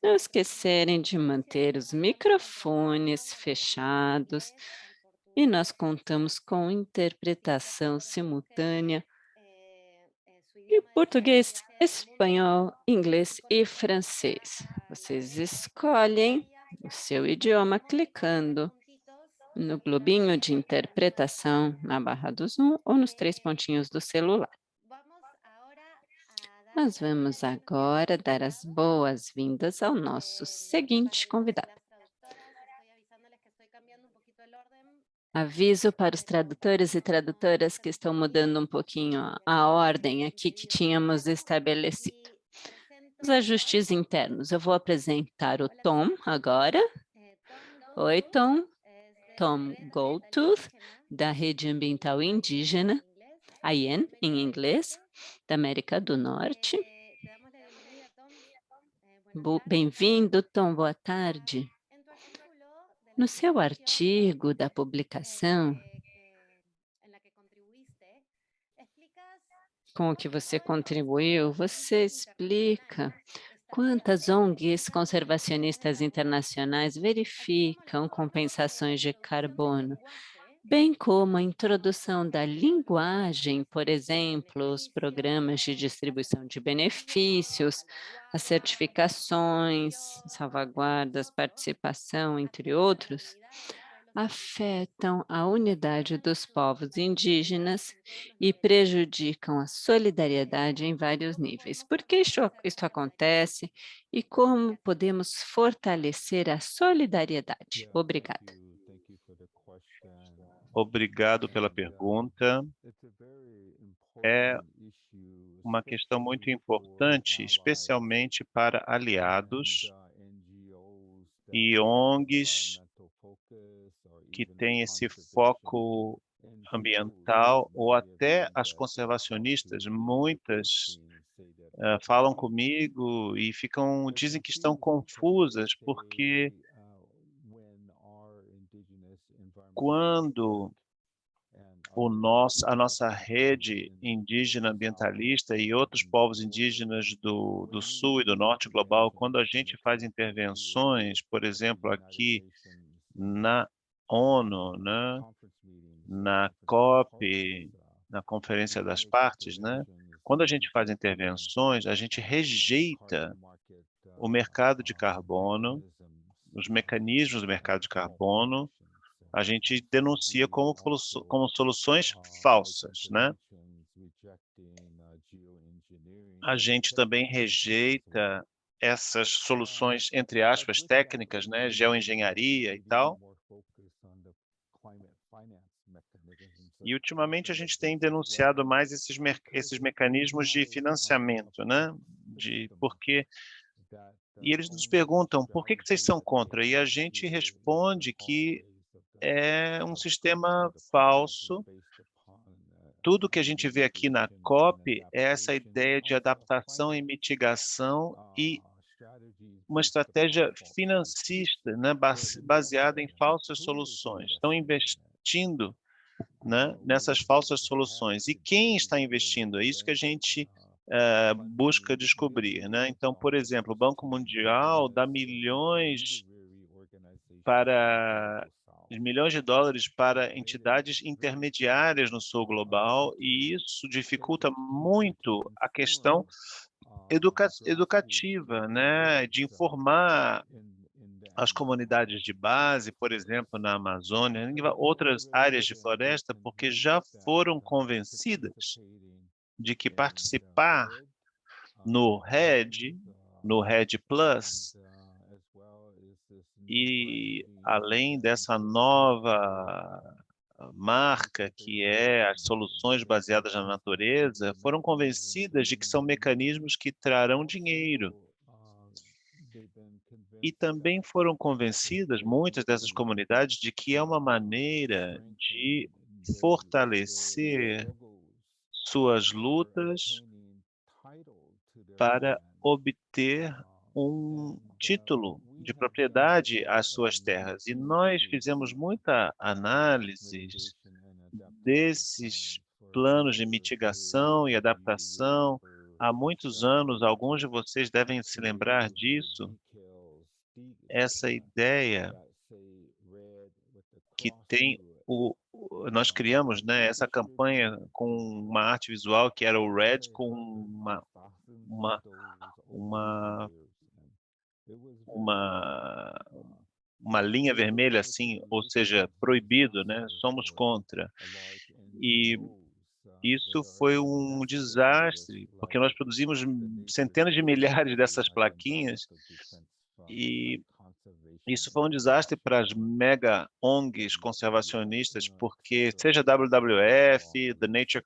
não esquecerem de manter os microfones fechados, e nós contamos com interpretação simultânea em português, espanhol, inglês e francês. Vocês escolhem o seu idioma clicando no globinho de interpretação na barra do Zoom ou nos 3 pontinhos do celular. Nós vamos agora dar as boas-vindas ao nosso seguinte convidado. Aviso para os tradutores e tradutoras que estão mudando um pouquinho a ordem aqui que tínhamos estabelecido. Os ajustes internos. Eu vou apresentar o Tom agora. Oi, Tom. Tom Goldtooth, da Rede Ambiental Indígena, AIEN, em inglês, da América do Norte. Bem-vindo, Tom, boa tarde. No seu artigo da publicação, com o que você contribuiu, você explica quantas ONGs conservacionistas internacionais verificam compensações de carbono, bem como a introdução da linguagem, por exemplo, os programas de distribuição de benefícios, as certificações, salvaguardas, participação, entre outros, afetam a unidade dos povos indígenas e prejudicam a solidariedade em vários níveis. Por que isto acontece e como podemos fortalecer a solidariedade? Obrigada. Obrigado pela pergunta. É uma questão muito importante, especialmente para aliados e ONGs que têm esse foco ambiental, ou até as conservacionistas. Muitas falam comigo e dizem que estão confusas, porque quando a nossa rede indígena ambientalista e outros povos indígenas do sul e do norte global, quando a gente faz intervenções, por exemplo, aqui na ONU, né, na COP, na Conferência das Partes, né, quando a gente faz intervenções, a gente rejeita o mercado de carbono, os mecanismos do mercado de carbono, a gente denuncia como soluções falsas, né? A gente também rejeita essas soluções, entre aspas, técnicas, né? Geoengenharia e tal. E, ultimamente, a gente tem denunciado mais esses mecanismos de financiamento, né? E eles nos perguntam, por que vocês são contra? E a gente responde que é um sistema falso. Tudo que a gente vê aqui na COP é essa ideia de adaptação e mitigação e uma estratégia financista, né, baseada em falsas soluções. Estão investindo, né, nessas falsas soluções. E quem está investindo? É isso que a gente busca descobrir, né? Então, por exemplo, o Banco Mundial dá milhões de dólares para entidades intermediárias no sul global, e isso dificulta muito a questão educativa, né, de informar as comunidades de base, por exemplo, na Amazônia, em outras áreas de floresta, porque já foram convencidas de que participar no REDD Plus, e além dessa nova marca, que é as soluções baseadas na natureza, foram convencidas de que são mecanismos que trarão dinheiro. E também foram convencidas, muitas dessas comunidades, de que é uma maneira de fortalecer suas lutas para obter um título de propriedade às suas terras. E nós fizemos muita análise desses planos de mitigação e adaptação há muitos anos. Alguns de vocês devem se lembrar disso. Essa ideia que nós criamos, né, essa campanha com uma arte visual que era o RED com uma linha vermelha, assim, ou seja, proibido, né? Somos contra. E Isso foi um desastre, porque nós produzimos centenas de milhares dessas plaquinhas e isso foi um desastre para as mega ONGs conservacionistas, porque seja WWF, The Nature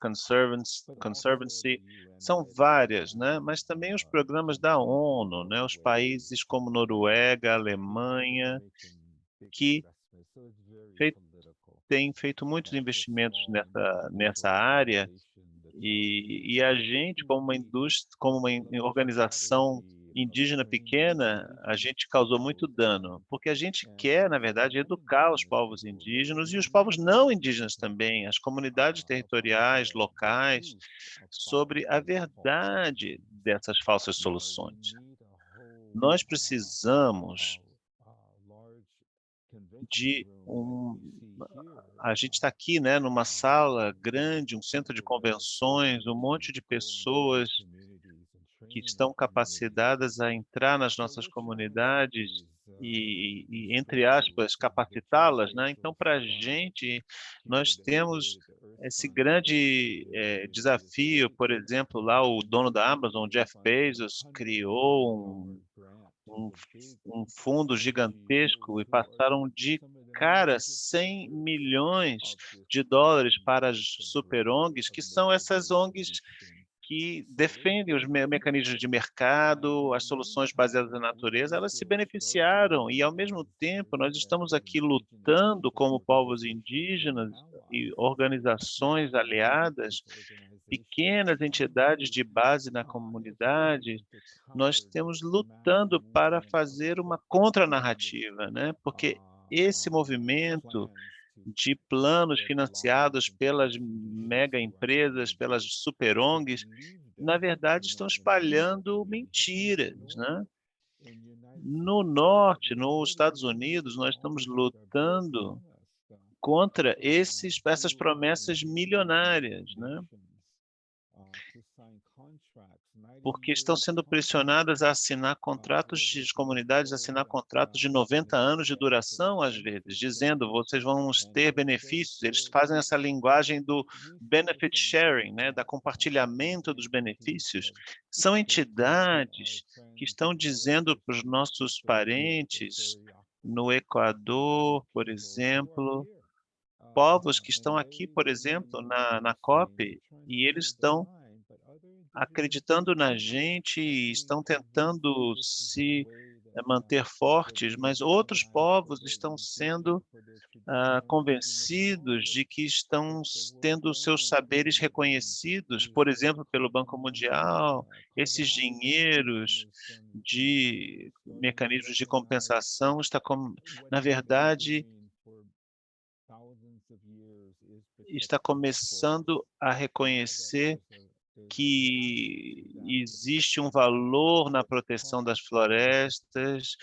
Conservancy, são várias, né? Mas também os programas da ONU, né? Os países como Noruega, Alemanha, que têm feito muitos investimentos nessa área, e a gente, como uma indústria, como uma organização indígena pequena, a gente causou muito dano, porque a gente quer, na verdade, educar os povos indígenas e os povos não indígenas também, as comunidades territoriais, locais, sobre a verdade dessas falsas soluções. Nós precisamos de a gente está aqui, né, numa sala grande, um centro de convenções, um monte de pessoas que estão capacitadas a entrar nas nossas comunidades entre aspas, capacitá-las, né? Então, para a gente, nós temos esse grande desafio, por exemplo, lá o dono da Amazon, Jeff Bezos, criou um fundo gigantesco e passaram de cara 100 milhões de dólares para as super ONGs, que são essas ONGs que defendem os mecanismos de mercado, as soluções baseadas na natureza, elas se beneficiaram e, ao mesmo tempo, nós estamos aqui lutando como povos indígenas e organizações aliadas, pequenas entidades de base na comunidade, nós temos lutando para fazer uma contranarrativa, né? Porque esse movimento de planos financiados pelas mega empresas, pelas super ONGs, na verdade estão espalhando mentiras, né? No norte, nos Estados Unidos, nós estamos lutando contra essas promessas milionárias, né? Porque estão sendo pressionadas a assinar contratos de comunidades, assinar contratos de 90 anos de duração, às vezes, dizendo vocês vão ter benefícios. Eles fazem essa linguagem do benefit sharing, né, da compartilhamento dos benefícios. São entidades que estão dizendo para os nossos parentes no Equador, por exemplo, povos que estão aqui, por exemplo, na COP, e eles estão acreditando na gente e estão tentando se manter fortes, mas outros povos estão sendo convencidos de que estão tendo seus saberes reconhecidos, por exemplo, pelo Banco Mundial, esses dinheiros de mecanismos de compensação na verdade, está começando a reconhecer que existe um valor na proteção das florestas,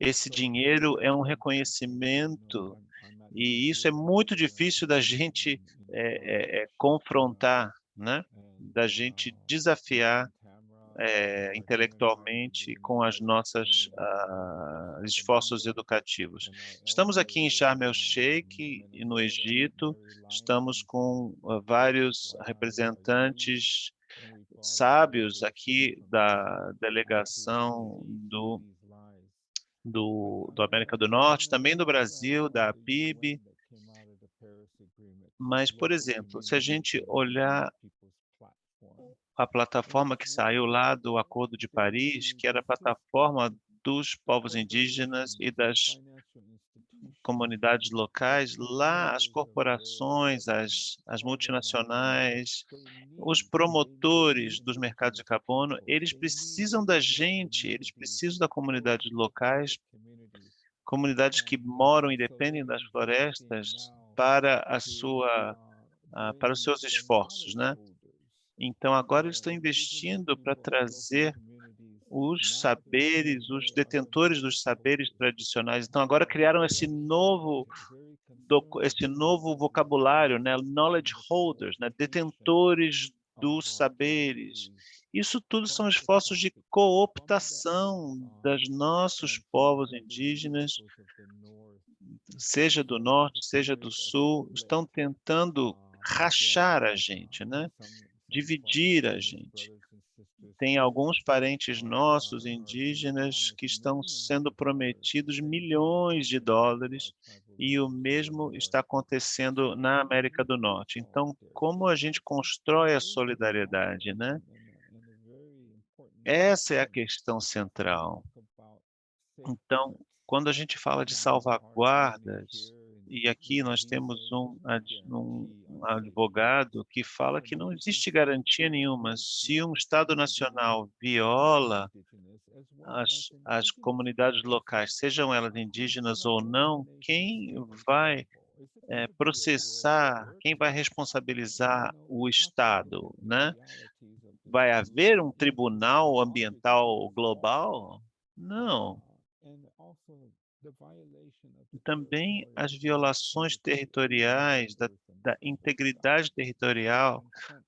esse dinheiro é um reconhecimento, e isso é muito difícil da gente confrontar, né? Da gente desafiar intelectualmente com as nossas esforços educativos. Estamos aqui em Sharm el-Sheikh, no Egito, estamos com vários representantes sábios aqui da delegação do América do Norte, também do Brasil, da APIB. Mas, por exemplo, se a gente olhar a plataforma que saiu lá do Acordo de Paris, que era a plataforma dos povos indígenas e das comunidades locais, lá as corporações, as multinacionais, os promotores dos mercados de carbono, eles precisam da gente, eles precisam da comunidades locais, comunidades que moram e dependem das florestas para para os seus esforços, né? Então, agora eles estão investindo para trazer os saberes, os detentores dos saberes tradicionais. Então, agora criaram esse novo vocabulário, né? Knowledge holders, né? Detentores dos saberes. Isso tudo são esforços de cooptação dos nossos povos indígenas, seja do norte, seja do sul, estão tentando rachar a gente, né? Dividir a gente. Tem alguns parentes nossos indígenas que estão sendo prometidos milhões de dólares e o mesmo está acontecendo na América do Norte. Então, como a gente constrói a solidariedade, né? Essa é a questão central. Então, quando a gente fala de salvaguardas, e aqui nós temos um advogado que fala que não existe garantia nenhuma. Se um Estado nacional viola as comunidades locais, sejam elas indígenas ou não, quem vai processar, quem vai responsabilizar o Estado, né? Vai haver um tribunal ambiental global? Não. Também as violações territoriais, da integridade territorial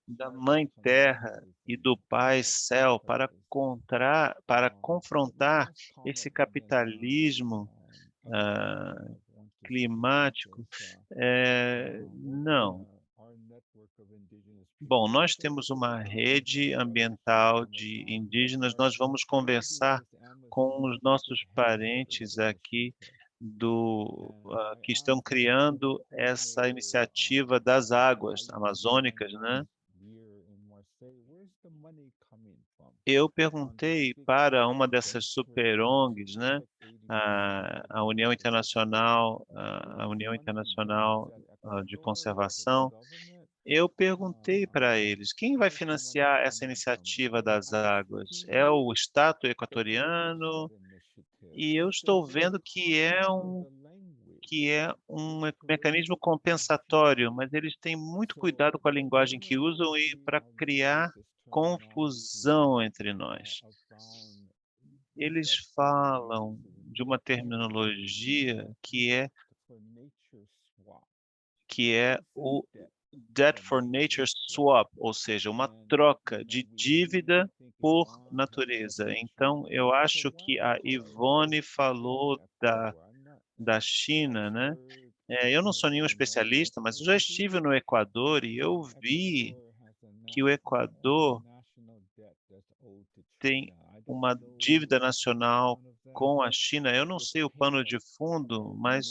da Mãe Terra e do Pai Céu para confrontar esse capitalismo climático. Não. Bom, nós temos uma rede ambiental de indígenas, nós vamos conversar com os nossos parentes aqui que estão criando essa iniciativa das águas amazônicas, né? Eu perguntei para uma dessas super ONGs, né? A União Internacional, de Conservação. Eu perguntei para eles, quem vai financiar essa iniciativa das águas? É o Estado equatoriano? E eu estou vendo que é um mecanismo compensatório, mas eles têm muito cuidado com a linguagem que usam e para criar confusão entre nós. Eles falam de uma terminologia que é o Debt for Nature Swap, ou seja, uma troca de dívida por natureza. Então, eu acho que a Ivone falou da China, né? Eu não sou nenhum especialista, mas eu já estive no Equador e eu vi que o Equador tem uma dívida nacional com a China. Eu não sei o pano de fundo, mas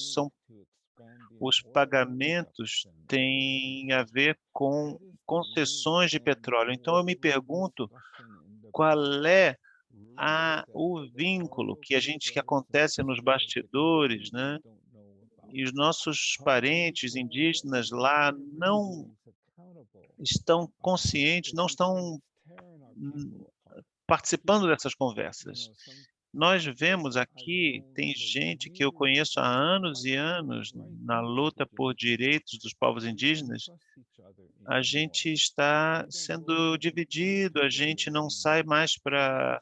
os pagamentos têm a ver com concessões de petróleo. Então, eu me pergunto qual é o vínculo que acontece nos bastidores, né? E os nossos parentes indígenas lá não estão conscientes, não estão participando dessas conversas. Nós vemos aqui, tem gente que eu conheço há anos e anos na luta por direitos dos povos indígenas, a gente está sendo dividido, a gente não sai mais para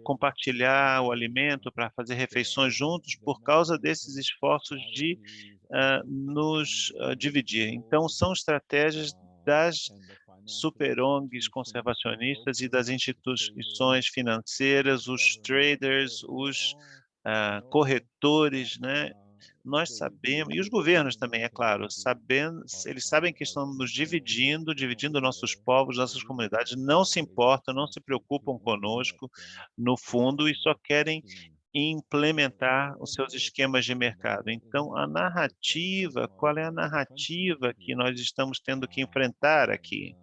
compartilhar o alimento, para fazer refeições juntos, por causa desses esforços de nos dividir. Então, são estratégias das super ONGs conservacionistas e das instituições financeiras, os traders, os corretores, né? Nós sabemos, e os governos também, é claro, eles sabem que estão nos dividindo nossos povos, nossas comunidades, não se importam, não se preocupam conosco, no fundo, e só querem implementar os seus esquemas de mercado. Então, qual é a narrativa que nós estamos tendo que enfrentar aqui?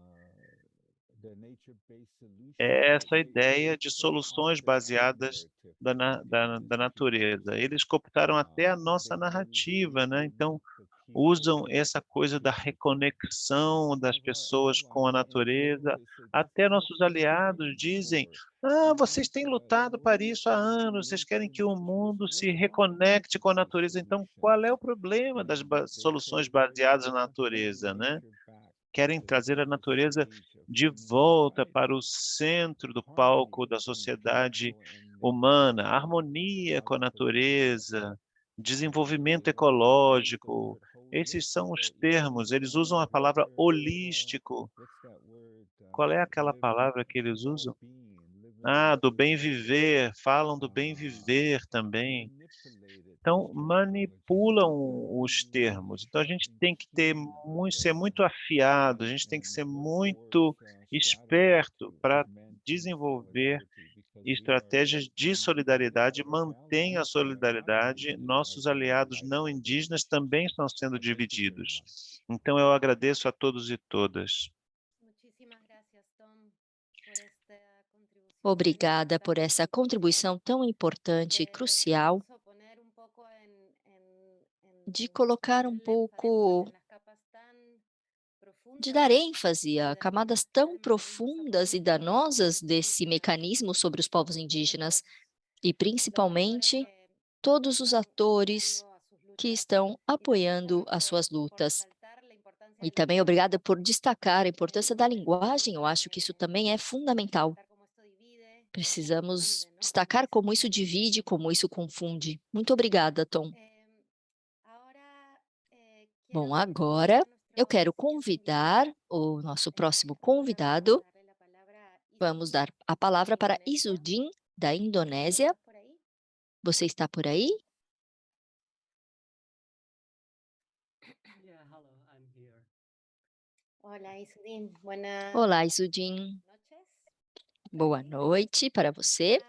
É essa ideia de soluções baseadas da natureza. Eles cooptaram até a nossa narrativa, né? Então, usam essa coisa da reconexão das pessoas com a natureza. Até nossos aliados dizem: vocês têm lutado para isso há anos, vocês querem que o mundo se reconecte com a natureza. Então, qual é o problema das soluções baseadas na natureza, né? Querem trazer a natureza de volta para o centro do palco da sociedade humana, harmonia com a natureza, desenvolvimento ecológico. Esses são os termos, eles usam a palavra holístico. Qual é aquela palavra que eles usam? Do bem viver, falam do bem viver também. então manipulam os termos. Então a gente tem que ser muito afiado, a gente tem que ser muito esperto para desenvolver estratégias de solidariedade, mantenha a solidariedade. Nossos aliados não indígenas também estão sendo divididos. Então eu agradeço a todos e todas. Obrigada por essa contribuição tão importante e crucial de colocar um pouco, de dar ênfase a camadas tão profundas e danosas desse mecanismo sobre os povos indígenas e, principalmente, todos os atores que estão apoiando as suas lutas. E também obrigada por destacar a importância da linguagem, eu acho que isso também é fundamental. Precisamos destacar como isso divide, como isso confunde. Muito obrigada, Tom. Bom, agora eu quero convidar o nosso próximo convidado. Vamos dar a palavra para Izudin, da Indonésia. Você está por aí? Olá, Izudin. Boa noite para você.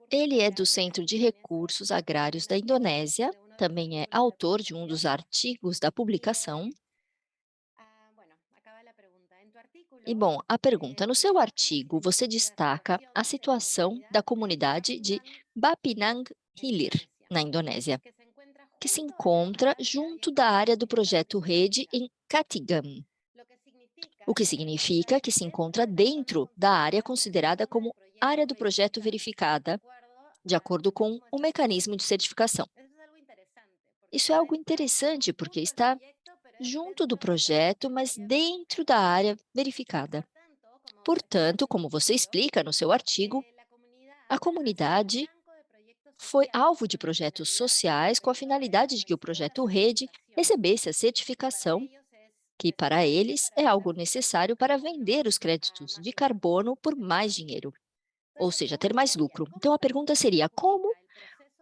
Ele é do Centro de Recursos Agrários da Indonésia, também é autor de um dos artigos da publicação. E, bom, a pergunta, no seu artigo, você destaca a situação da comunidade de Bapinang Hilir, na Indonésia, que se encontra junto da área do projeto Rede em Kathiawar, o que significa que se encontra dentro da área considerada como área do projeto verificada, de acordo com o mecanismo de certificação. Isso é algo interessante, porque está junto do projeto, mas dentro da área verificada. Portanto, como você explica no seu artigo, a comunidade foi alvo de projetos sociais com a finalidade de que o projeto Rede recebesse a certificação, que para eles é algo necessário para vender os créditos de carbono por mais dinheiro, ou seja, ter mais lucro. Então, a pergunta seria: como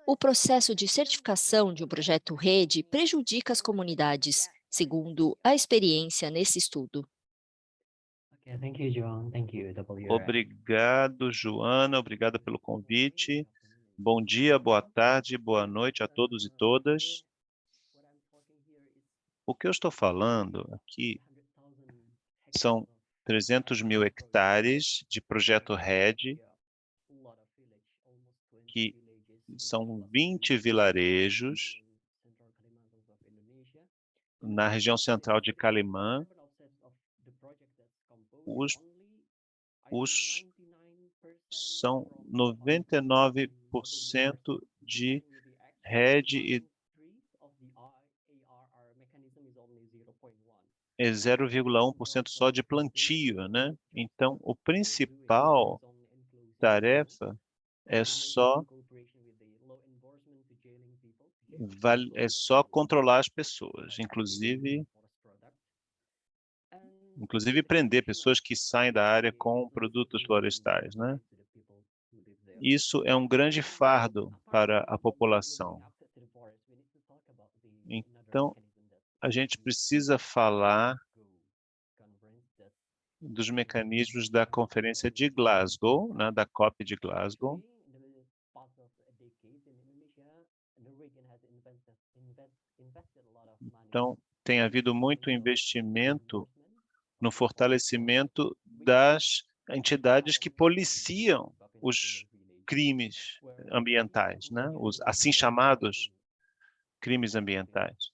o processo de certificação de um projeto Rede prejudica as comunidades, segundo a experiência nesse estudo? Thank you, Joan. Thank you, Obrigado, Joana. Obrigado pelo convite. Bom dia, boa tarde, boa noite a todos e todas. O que eu estou falando aqui são 300 mil hectares de projeto RED, que são 20 vilarejos na região central de Kalimantan. São 99% de RED e 0,1% só de plantio, né? Então, o principal tarefa é só controlar as pessoas, inclusive prender pessoas que saem da área com produtos florestais, né? Isso é um grande fardo para a população. Então, a gente precisa falar dos mecanismos da Conferência de Glasgow, né, da COP de Glasgow. Então, tem havido muito investimento no fortalecimento das entidades que policiam os crimes ambientais, né? Os assim chamados crimes ambientais.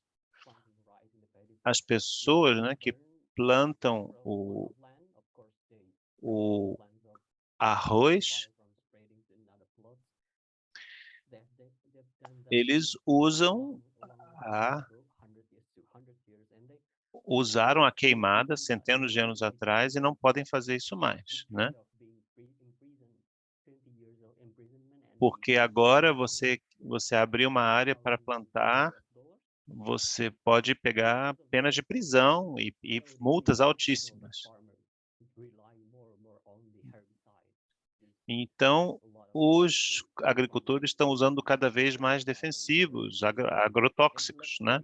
As pessoas, né, que plantam o arroz, eles usaram a queimada centenas de anos atrás e não podem fazer isso mais, né? Porque agora você abrir uma área para plantar, você pode pegar penas de prisão e multas altíssimas. Então, os agricultores estão usando cada vez mais defensivos, agrotóxicos, né?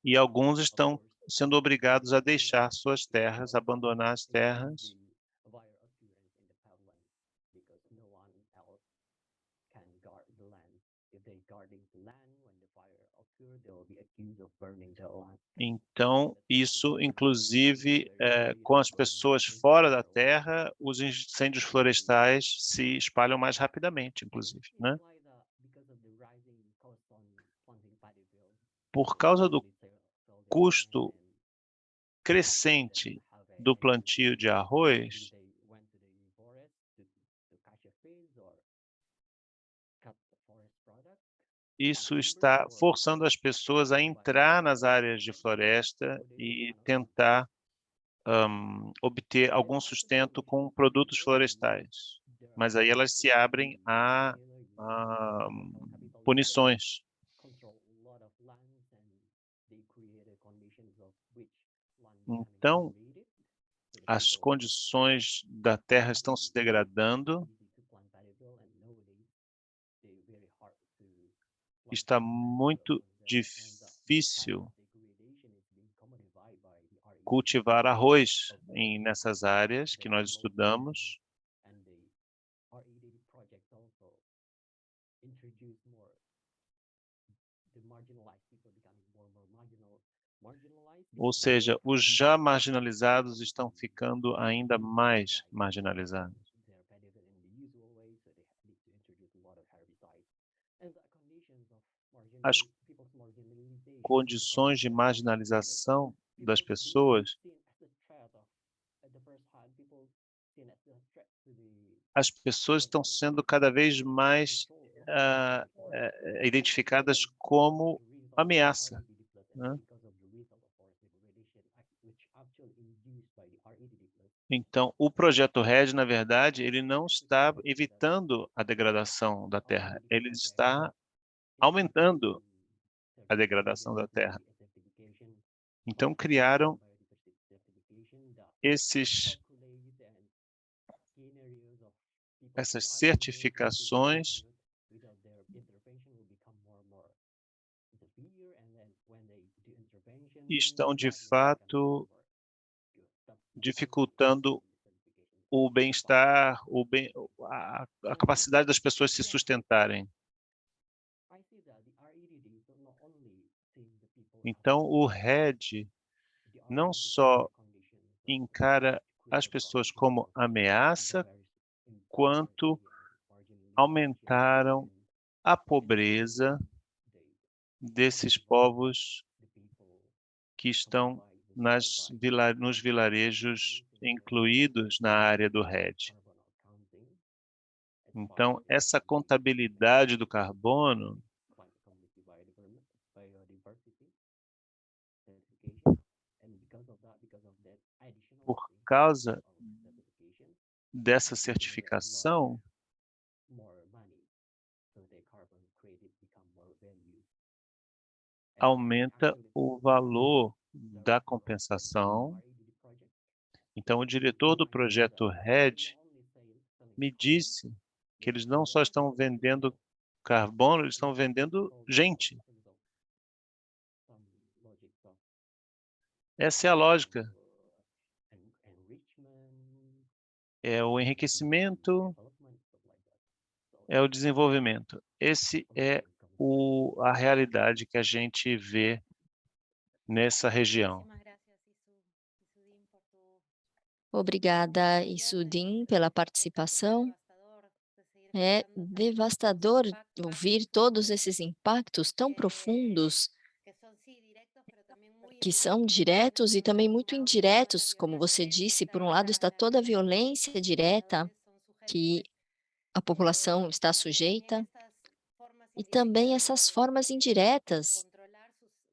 E alguns estão sendo obrigados a deixar suas terras, abandonar as terras. Então, isso, inclusive, com as pessoas fora da terra, os incêndios florestais se espalham mais rapidamente, inclusive, né? Por causa do custo crescente do plantio de arroz, isso está forçando as pessoas a entrar nas áreas de floresta e tentar obter algum sustento com produtos florestais. Mas aí elas se abrem a punições. Então, as condições da terra estão se degradando. Está muito difícil cultivar arroz nessas áreas que nós estudamos. Ou seja, os já marginalizados estão ficando ainda mais marginalizados. As condições de marginalização das pessoas, as pessoas estão sendo cada vez mais identificadas como ameaça, né? Então, o projeto RED, na verdade, ele não está evitando a degradação da terra, ele está aumentando a degradação da terra. Então, criaram essas certificações e estão, de fato, dificultando o bem-estar, a capacidade das pessoas se sustentarem. Então, o RED não só encara as pessoas como ameaça, quanto aumentaram a pobreza desses povos que estão nos vilarejos incluídos na área do RED. Então, essa contabilidade do carbono por causa dessa certificação, aumenta o valor da compensação. Então, o diretor do projeto RED me disse que eles não só estão vendendo carbono, eles estão vendendo gente. Essa é a lógica. É o enriquecimento, é o desenvolvimento. Esse é a realidade que a gente vê nessa região. Obrigada, Isudin, pela participação. É devastador ouvir todos esses impactos tão profundos, que são diretos e também muito indiretos, como você disse. Por um lado está toda a violência direta que a população está sujeita, e também essas formas indiretas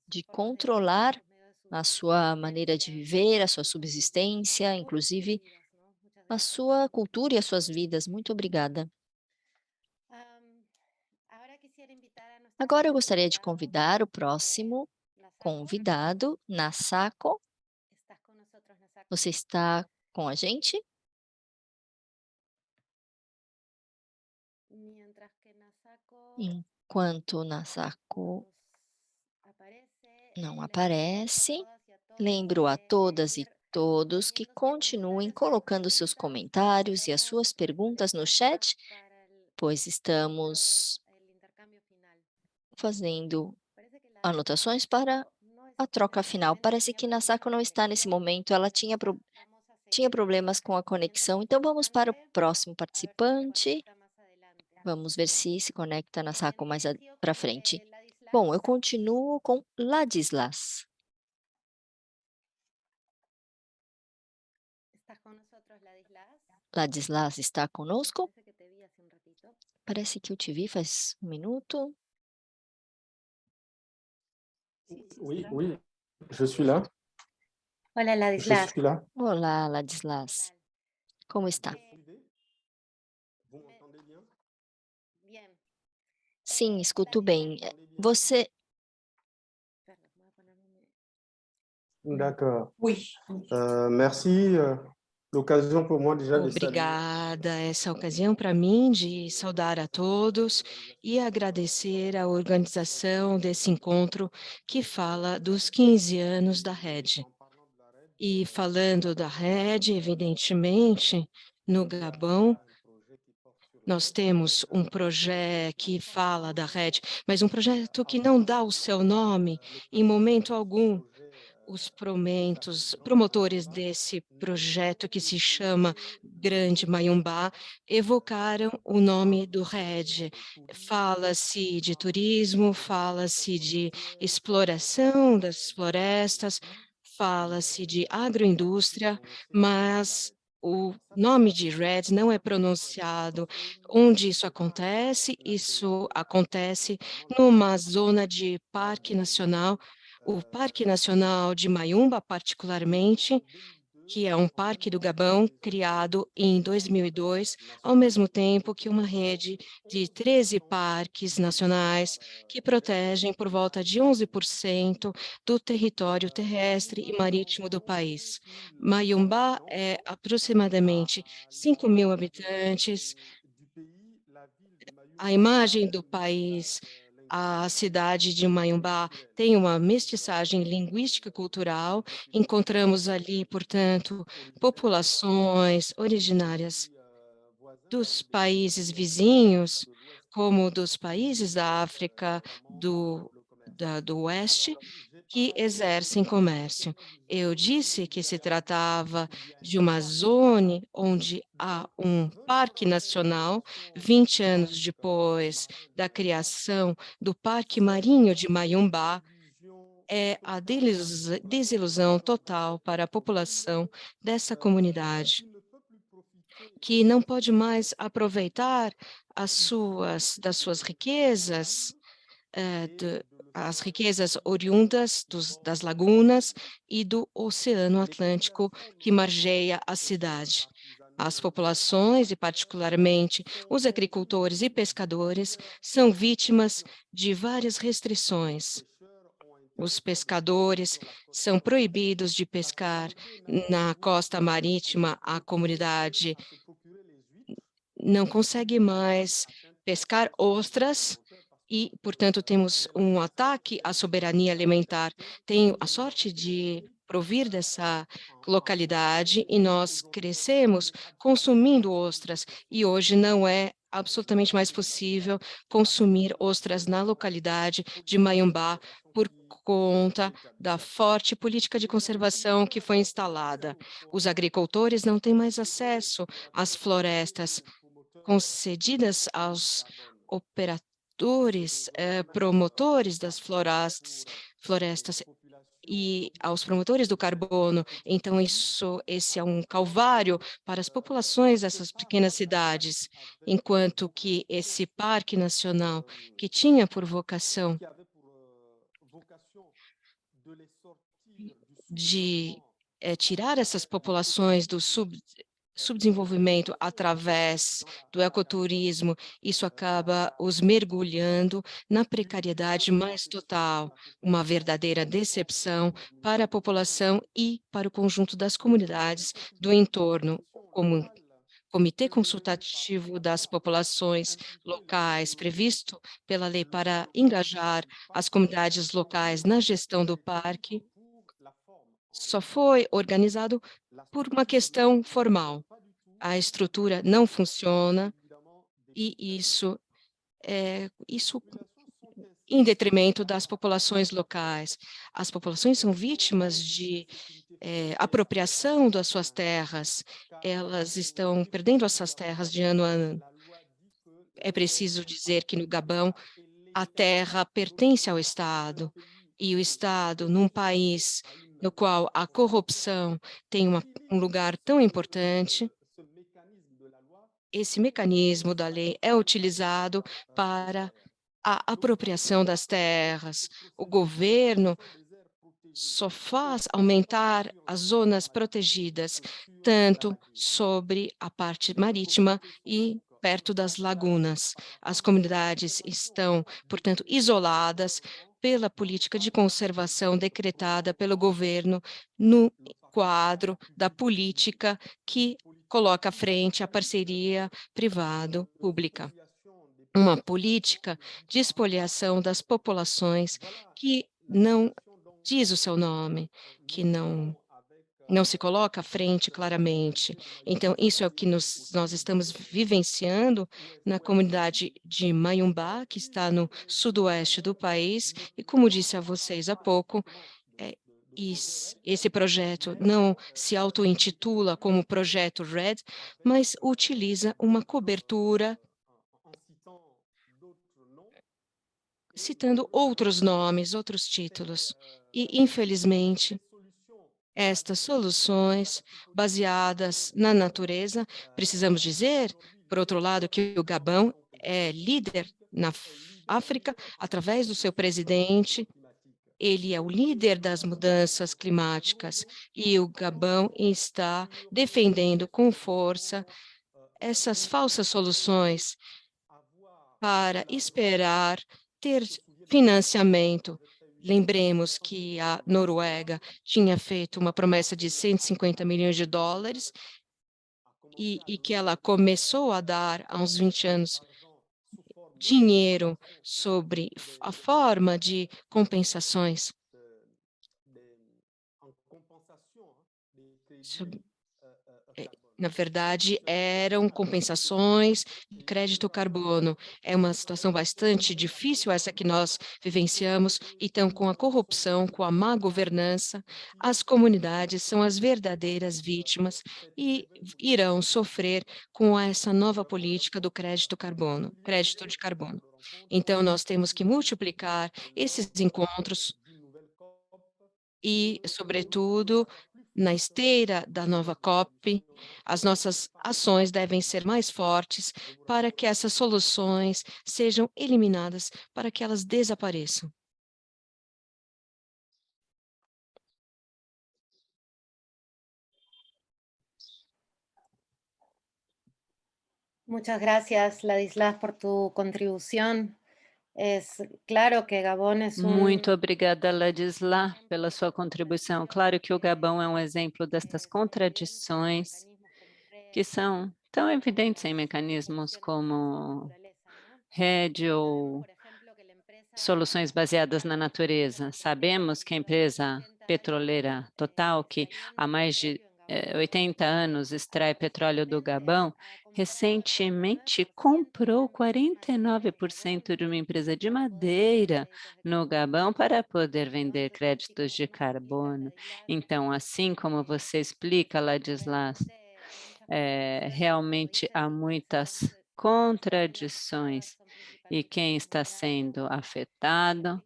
de controlar a sua maneira de viver, a sua subsistência, inclusive a sua cultura e as suas vidas. Muito obrigada. Agora eu gostaria de convidar o próximo convidado, Nasako. Você está com a gente? Enquanto Nasako não aparece, lembro a todas e todos que continuem colocando seus comentários e as suas perguntas no chat, pois estamos fazendo anotações para a troca final. Parece que Nasako não está nesse momento, ela tinha problemas com a conexão, então vamos para o próximo participante. Vamos ver se conecta Nasako mais para frente. Bom, eu continuo com Ladislas. Ladislas está conosco? Parece que eu te vi faz um minuto. Oui, je suis là. Hola, Je Ladislas. suis là. Olá, Ladislas. Como está? Vous m'entendez bien? Sim, escuto bem. Você D'accord. Merci. L'occasion pour moi déjà de saluer. Obrigada, essa ocasião para mim de saudar a todos e agradecer a organização desse encontro que fala dos 15 anos da Rede. E falando da Rede, evidentemente, no Gabão, nós temos um projeto que fala da Rede, mas um projeto que não dá o seu nome em momento algum. Os promotores desse projeto, que se chama Grande Mayumbá, evocaram o nome do RED. Fala-se de turismo, fala-se de exploração das florestas, fala-se de agroindústria, mas o nome de RED não é pronunciado. Onde isso acontece? Isso acontece numa zona de parque nacional, o Parque Nacional de Mayumba, particularmente, que é um parque do Gabão criado em 2002, ao mesmo tempo que uma rede de 13 parques nacionais que protegem por volta de 11% do território terrestre e marítimo do país. Mayumba é aproximadamente 5.000 habitantes. A imagem do país, a cidade de Mayumbá tem uma mestiçagem linguística e cultural. Encontramos ali, portanto, populações originárias dos países vizinhos, como dos países da África do Oeste, que exercem comércio. Eu disse que se tratava de uma zona onde há um parque nacional, 20 anos depois da criação do Parque Marinho de Mayumbá. É a desilusão total para a população dessa comunidade, que não pode mais aproveitar das suas riquezas, as riquezas oriundas das lagunas e do Oceano Atlântico que margeia a cidade. As populações, e particularmente os agricultores e pescadores, são vítimas de várias restrições. Os pescadores são proibidos de pescar na costa marítima. A comunidade não consegue mais pescar ostras e, portanto, temos um ataque à soberania alimentar. Tenho a sorte de provir dessa localidade e nós crescemos consumindo ostras e hoje não é absolutamente mais possível consumir ostras na localidade de Mayumbá por conta da forte política de conservação que foi instalada. Os agricultores não têm mais acesso às florestas concedidas aos promotores das florestas e aos promotores do carbono. Então, esse é um calvário para as populações dessas pequenas cidades, enquanto que esse parque nacional, que tinha por vocação de tirar essas populações do subdesenvolvimento através do ecoturismo, isso acaba os mergulhando na precariedade mais total, uma verdadeira decepção para a população e para o conjunto das comunidades do entorno, como Comitê Consultativo das Populações Locais, previsto pela lei para engajar as comunidades locais na gestão do parque, só foi organizado por uma questão formal. A estrutura não funciona e isso em detrimento das populações locais. As populações são vítimas de apropriação das suas terras, elas estão perdendo essas terras de ano a ano. É preciso dizer que no Gabão a terra pertence ao Estado, e o Estado, num país no qual a corrupção tem um lugar tão importante, esse mecanismo da lei é utilizado para a apropriação das terras. O governo só faz aumentar as zonas protegidas, tanto sobre a parte marítima e perto das lagunas. As comunidades estão, portanto, isoladas pela política de conservação decretada pelo governo no quadro da política que coloca à frente a parceria privado-pública. Uma política de expoliação das populações que não diz o seu nome, que não se coloca à frente claramente. Então, isso é o que nós estamos vivenciando na comunidade de Mayumbá, que está no sudoeste do país, e como disse a vocês há pouco, esse projeto não se auto-intitula como Projeto RED, mas utiliza uma cobertura citando outros nomes, outros títulos. E, infelizmente, estas soluções baseadas na natureza, precisamos dizer, por outro lado, que o Gabão é líder na África através do seu presidente, ele é o líder das mudanças climáticas e o Gabão está defendendo com força essas falsas soluções para esperar ter financiamento. Lembremos que a Noruega tinha feito uma promessa de 150 milhões de dólares e que ela começou a dar há uns 20 anos dinheiro sobre a forma de compensações. Na verdade, eram compensações de crédito carbono. É uma situação bastante difícil essa que nós vivenciamos. Então, com a corrupção, com a má governança, as comunidades são as verdadeiras vítimas e irão sofrer com essa nova política do crédito de carbono. Então, nós temos que multiplicar esses encontros e, sobretudo, na esteira da nova COP, as nossas ações devem ser mais fortes para que essas soluções sejam eliminadas, para que elas desapareçam. Muchas gracias, Ladislas, por tu contribución. Es claro que Gabón es Muito obrigada, Ladislas, pela sua contribuição. Claro que o Gabão é um exemplo destas contradições que são tão evidentes em mecanismos como rede ou soluções baseadas na natureza. Sabemos que a empresa petroleira Total, que há mais de 80 anos extrai petróleo do Gabão, recentemente comprou 49% de uma empresa de madeira no Gabão para poder vender créditos de carbono. Então, assim como você explica, Ladislas, realmente há muitas contradições e quem está sendo afetado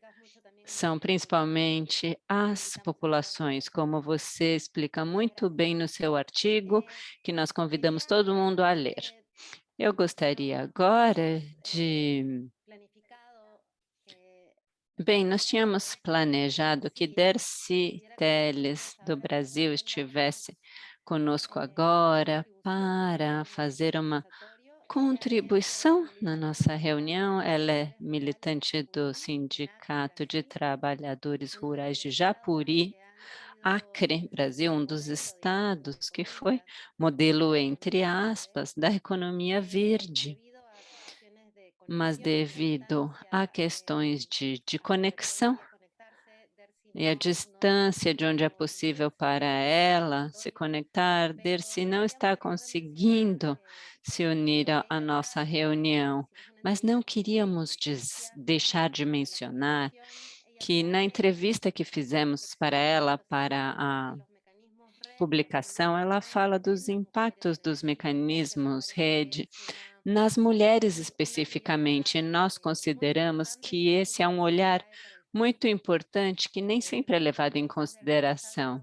são principalmente as populações, como você explica muito bem no seu artigo, que nós convidamos todo mundo a ler. Eu gostaria agora de... Bem, nós tínhamos planejado que Dercy Teles, do Brasil, estivesse conosco agora para fazer uma contribuição na nossa reunião. Ela é militante do Sindicato de Trabalhadores Rurais de Japuri, Acre, Brasil, um dos estados que foi modelo, entre aspas, da economia verde. Mas devido a questões de conexão e a distância de onde é possível para ela se conectar, Dercy não está conseguindo se unir à nossa reunião, mas não queríamos deixar de mencionar que na entrevista que fizemos para ela, para a publicação, ela fala dos impactos dos mecanismos rede nas mulheres especificamente. Nós consideramos que esse é um olhar muito importante que nem sempre é levado em consideração.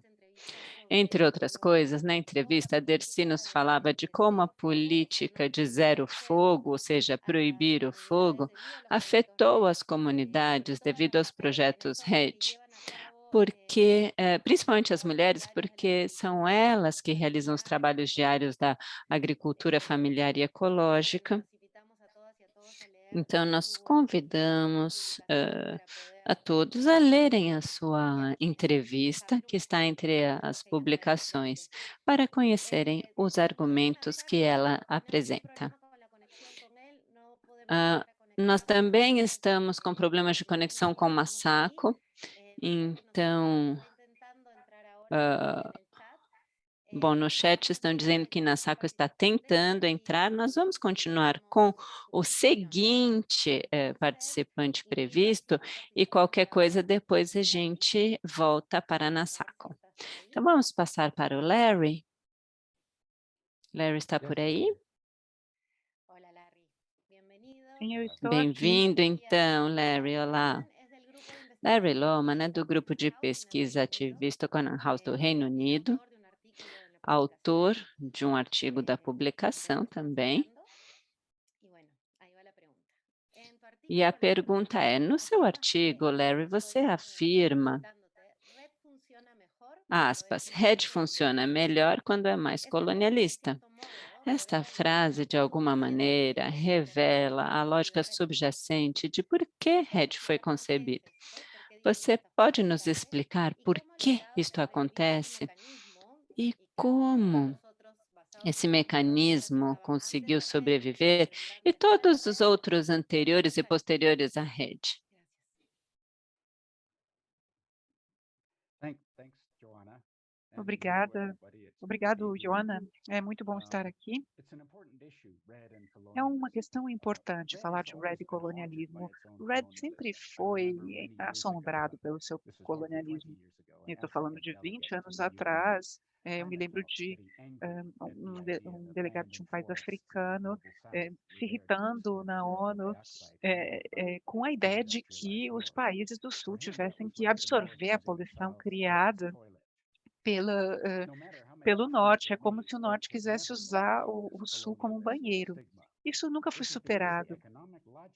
Entre outras coisas, na entrevista, a Dercy nos falava de como a política de zero fogo, ou seja, proibir o fogo, afetou as comunidades devido aos projetos RED, porque, principalmente as mulheres, porque são elas que realizam os trabalhos diários da agricultura familiar e ecológica. Então, nós convidamos a todos a lerem a sua entrevista, que está entre as publicações, para conhecerem os argumentos que ela apresenta. Nós também estamos com problemas de conexão com Massaco, então, bom, no chat estão dizendo que Massaco está tentando entrar. Nós vamos continuar com o seguinte participante previsto e qualquer coisa depois a gente volta para Massaco. Então, vamos passar para o Larry. Larry está por aí? Sim, eu estou aqui. Bem-vindo, então, Larry. Olá. Larry Lohmann é do grupo de pesquisa ativista Conan House do Reino Unido, autor de um artigo da publicação também. E a pergunta é, no seu artigo, Larry, você afirma, aspas, RED funciona melhor quando é mais colonialista. Esta frase, de alguma maneira, revela a lógica subjacente de por que RED foi concebido. Você pode nos explicar por que isto acontece e como esse mecanismo conseguiu sobreviver e todos os outros anteriores e posteriores à rede? Obrigado, Joana. É muito bom estar aqui. É uma questão importante falar de RED e colonialismo. O RED sempre foi assombrado pelo seu colonialismo. Eu estou falando de 20 anos atrás. Eu me lembro de um delegado de um país africano se irritando na ONU com a ideia de que os países do Sul tivessem que absorver a poluição criada pelo Norte. É como se o Norte quisesse usar o Sul como um banheiro. Isso nunca foi superado,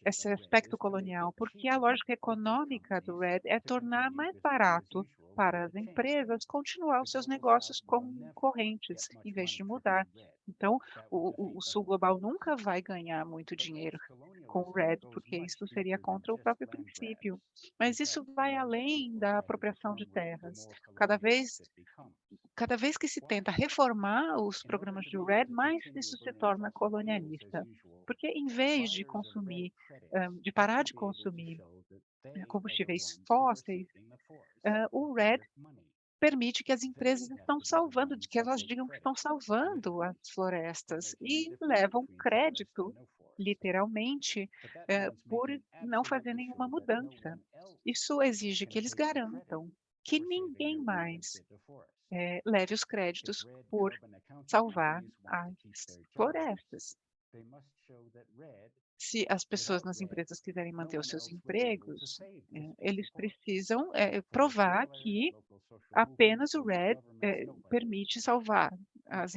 esse aspecto colonial, porque a lógica econômica do RED é tornar mais barato para as empresas continuar os seus negócios concorrentes, em vez de mudar. Então, o Sul Global nunca vai ganhar muito dinheiro com o RED, porque isso seria contra o próprio princípio. Mas isso vai além da apropriação de terras. Cada vez que se tenta reformar os programas de RED, mais isso se torna colonialista. Porque em vez de consumir, de parar de consumir combustíveis fósseis, o RED permite que as empresas estão salvando, que elas digam que estão salvando as florestas e levam crédito, literalmente, por não fazer nenhuma mudança. Isso exige que eles garantam que ninguém mais leve os créditos por salvar as florestas. Se as pessoas nas empresas quiserem manter os seus empregos, eles precisam provar que apenas o RED permite salvar as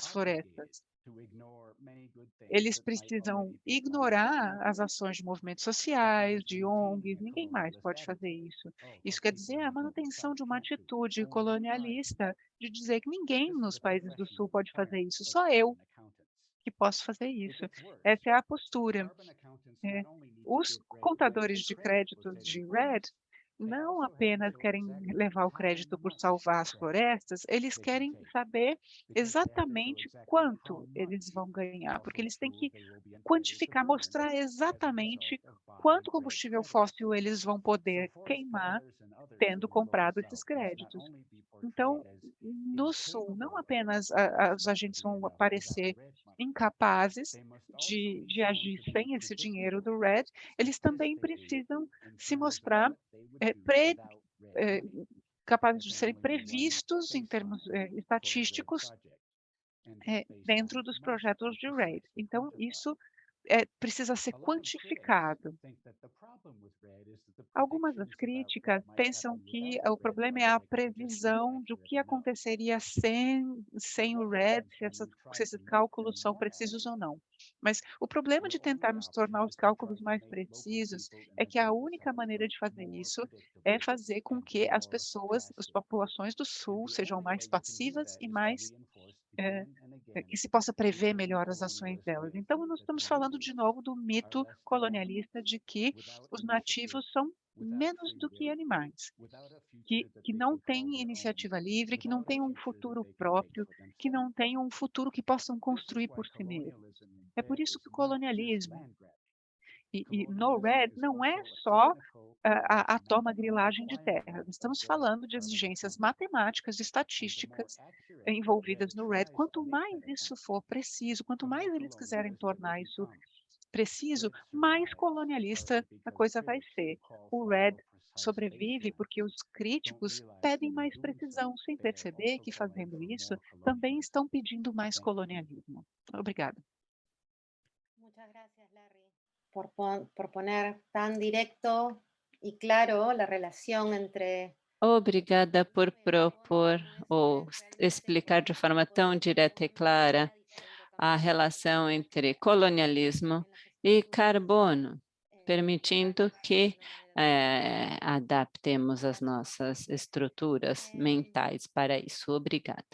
florestas. Eles precisam ignorar as ações de movimentos sociais, de ONGs, ninguém mais pode fazer isso. Isso quer dizer a manutenção de uma atitude colonialista de dizer que ninguém nos países do Sul pode fazer isso, só eu que posso fazer isso. Essa é a postura. Os contadores de créditos de RED não apenas querem levar o crédito por salvar as florestas, eles querem saber exatamente quanto eles vão ganhar, porque eles têm que quantificar, mostrar exatamente quanto combustível fóssil eles vão poder queimar tendo comprado esses créditos. Então, no Sul, não apenas os agentes vão parecer incapazes de agir sem esse dinheiro do RED, eles também precisam se mostrar capazes de serem previstos em termos estatísticos dentro dos projetos de RED. Então, isso precisa ser quantificado. Algumas das críticas pensam que o problema é a previsão do que aconteceria sem o RED, se esses cálculos são precisos ou não. Mas o problema de tentarmos tornar os cálculos mais precisos é que a única maneira de fazer isso é fazer com que as pessoas, as populações do Sul sejam mais passivas e mais que se possa prever melhor as ações delas. Então, nós estamos falando de novo do mito colonialista de que os nativos são menos do que animais, que não têm iniciativa livre, que não têm um futuro próprio, que não têm um futuro que possam construir por si mesmos. É por isso que o colonialismo e no RED não é só a toma-grilagem de terra. Estamos falando de exigências matemáticas, estatísticas envolvidas no RED. Quanto mais isso for preciso, quanto mais eles quiserem tornar isso preciso, mais colonialista a coisa vai ser. O RED sobrevive porque os críticos pedem mais precisão, sem perceber que, fazendo isso, também estão pedindo mais colonialismo. Obrigada. Muchas gracias, Larry, por poner tan directo y claro la relación entre Obrigada por propor ou explicar de forma tão direta e clara a relação entre colonialismo e carbono, permitindo que adaptemos as nossas estruturas mentais para isso. Obrigada.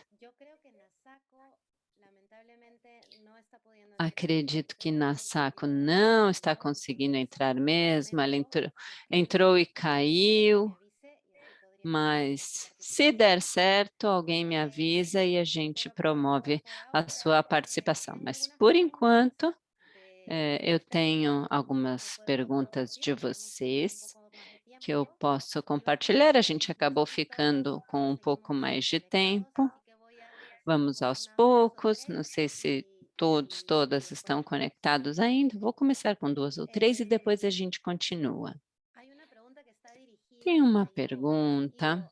Acredito que Nasako não está conseguindo entrar mesmo, ela entrou e caiu, mas se der certo, alguém me avisa e a gente promove a sua participação. Mas, por enquanto, eu tenho algumas perguntas de vocês que eu posso compartilhar. A gente acabou ficando com um pouco mais de tempo. Vamos aos poucos, não sei se todas estão conectados ainda. Vou começar com 2 ou 3 e depois a gente continua. Tem uma pergunta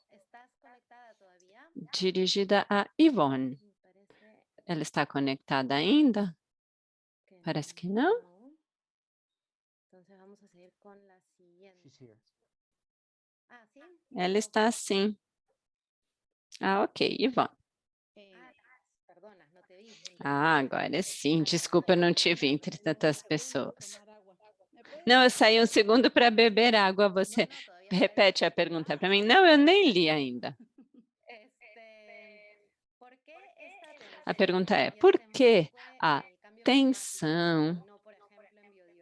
dirigida a Yvonne. Ela está conectada ainda? Parece que não. Ela está sim. Ah, ok, Yvonne. Ah, agora sim. Desculpa, eu não te vi entre tantas pessoas. Não, eu saí um segundo para beber água. Você repete a pergunta para mim? Não, eu nem li ainda. A pergunta é, por que a tensão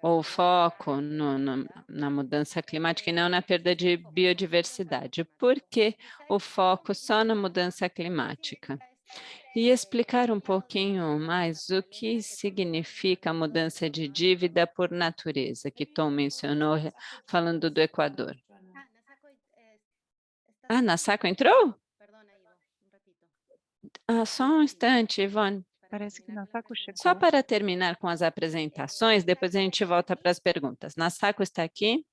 ou foco na mudança climática e não na perda de biodiversidade? Por que o foco só na mudança climática? E explicar um pouquinho mais o que significa a mudança de dívida por natureza, que Tom mencionou, falando do Equador. Ah, Nasako entrou? Ah, só um instante, Yvonne. Parece que Nasako chegou. Só para terminar com as apresentações, depois a gente volta para as perguntas. Nasako está aqui?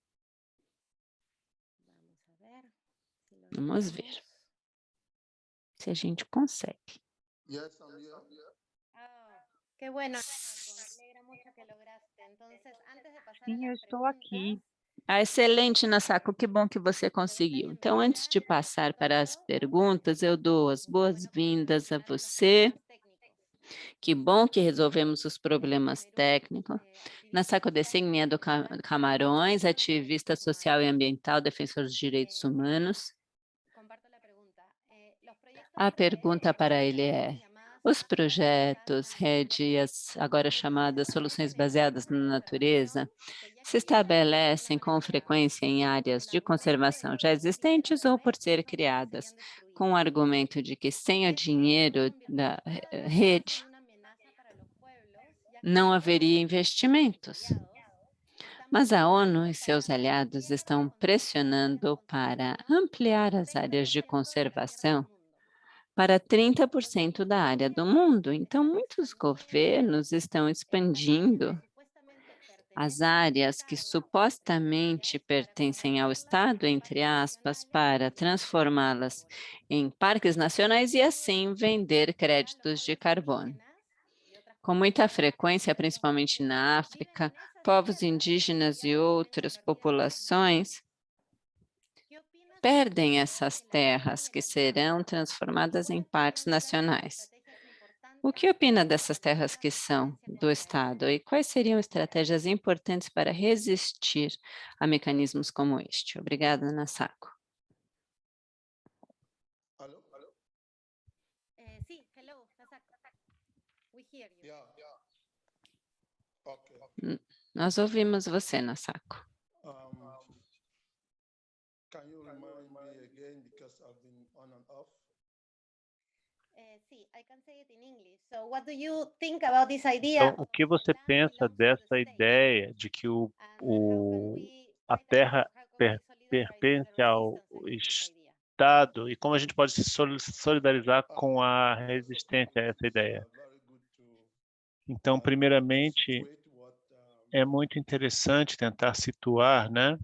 Vamos ver se a gente consegue. Sim, eu estou aqui. Ah, excelente, Nasako, que bom que você conseguiu. Então, antes de passar para as perguntas, eu dou as boas-vindas a você. Que bom que resolvemos os problemas técnicos. Nasako Designedo Camarões, ativista social e ambiental, defensor dos direitos humanos. A pergunta para ele é, Os projetos, rede e as agora chamadas soluções baseadas na natureza, se estabelecem com frequência em áreas de conservação já existentes ou por ser criadas, com o argumento de que sem o dinheiro da rede não haveria investimentos. Mas a ONU e seus aliados estão pressionando para ampliar as áreas de conservação para 30% da área do mundo. Então, muitos governos estão expandindo as áreas que supostamente pertencem ao Estado, entre aspas, para transformá-las em parques nacionais e assim vender créditos de carbono. Com muita frequência, principalmente na África, povos indígenas e outras populações perdem essas terras que serão transformadas em parques nacionais. O que opina dessas terras que são do Estado e quais seriam estratégias importantes para resistir a mecanismos como este? Obrigada, Ana Sako. Alô? Sí, hello, Nasako. We hear you. Okay. Nós ouvimos você, Ana Sako. Can you remind me again, because I've been on and off? Sí, I can say it in English. So what do you think about this idea? Então, o que você pensa dessa ideia de que a terra pertence ao Estado e como a gente pode se solidarizar com a resistência a essa ideia? Então, primeiramente, é muito interessante tentar situar, né?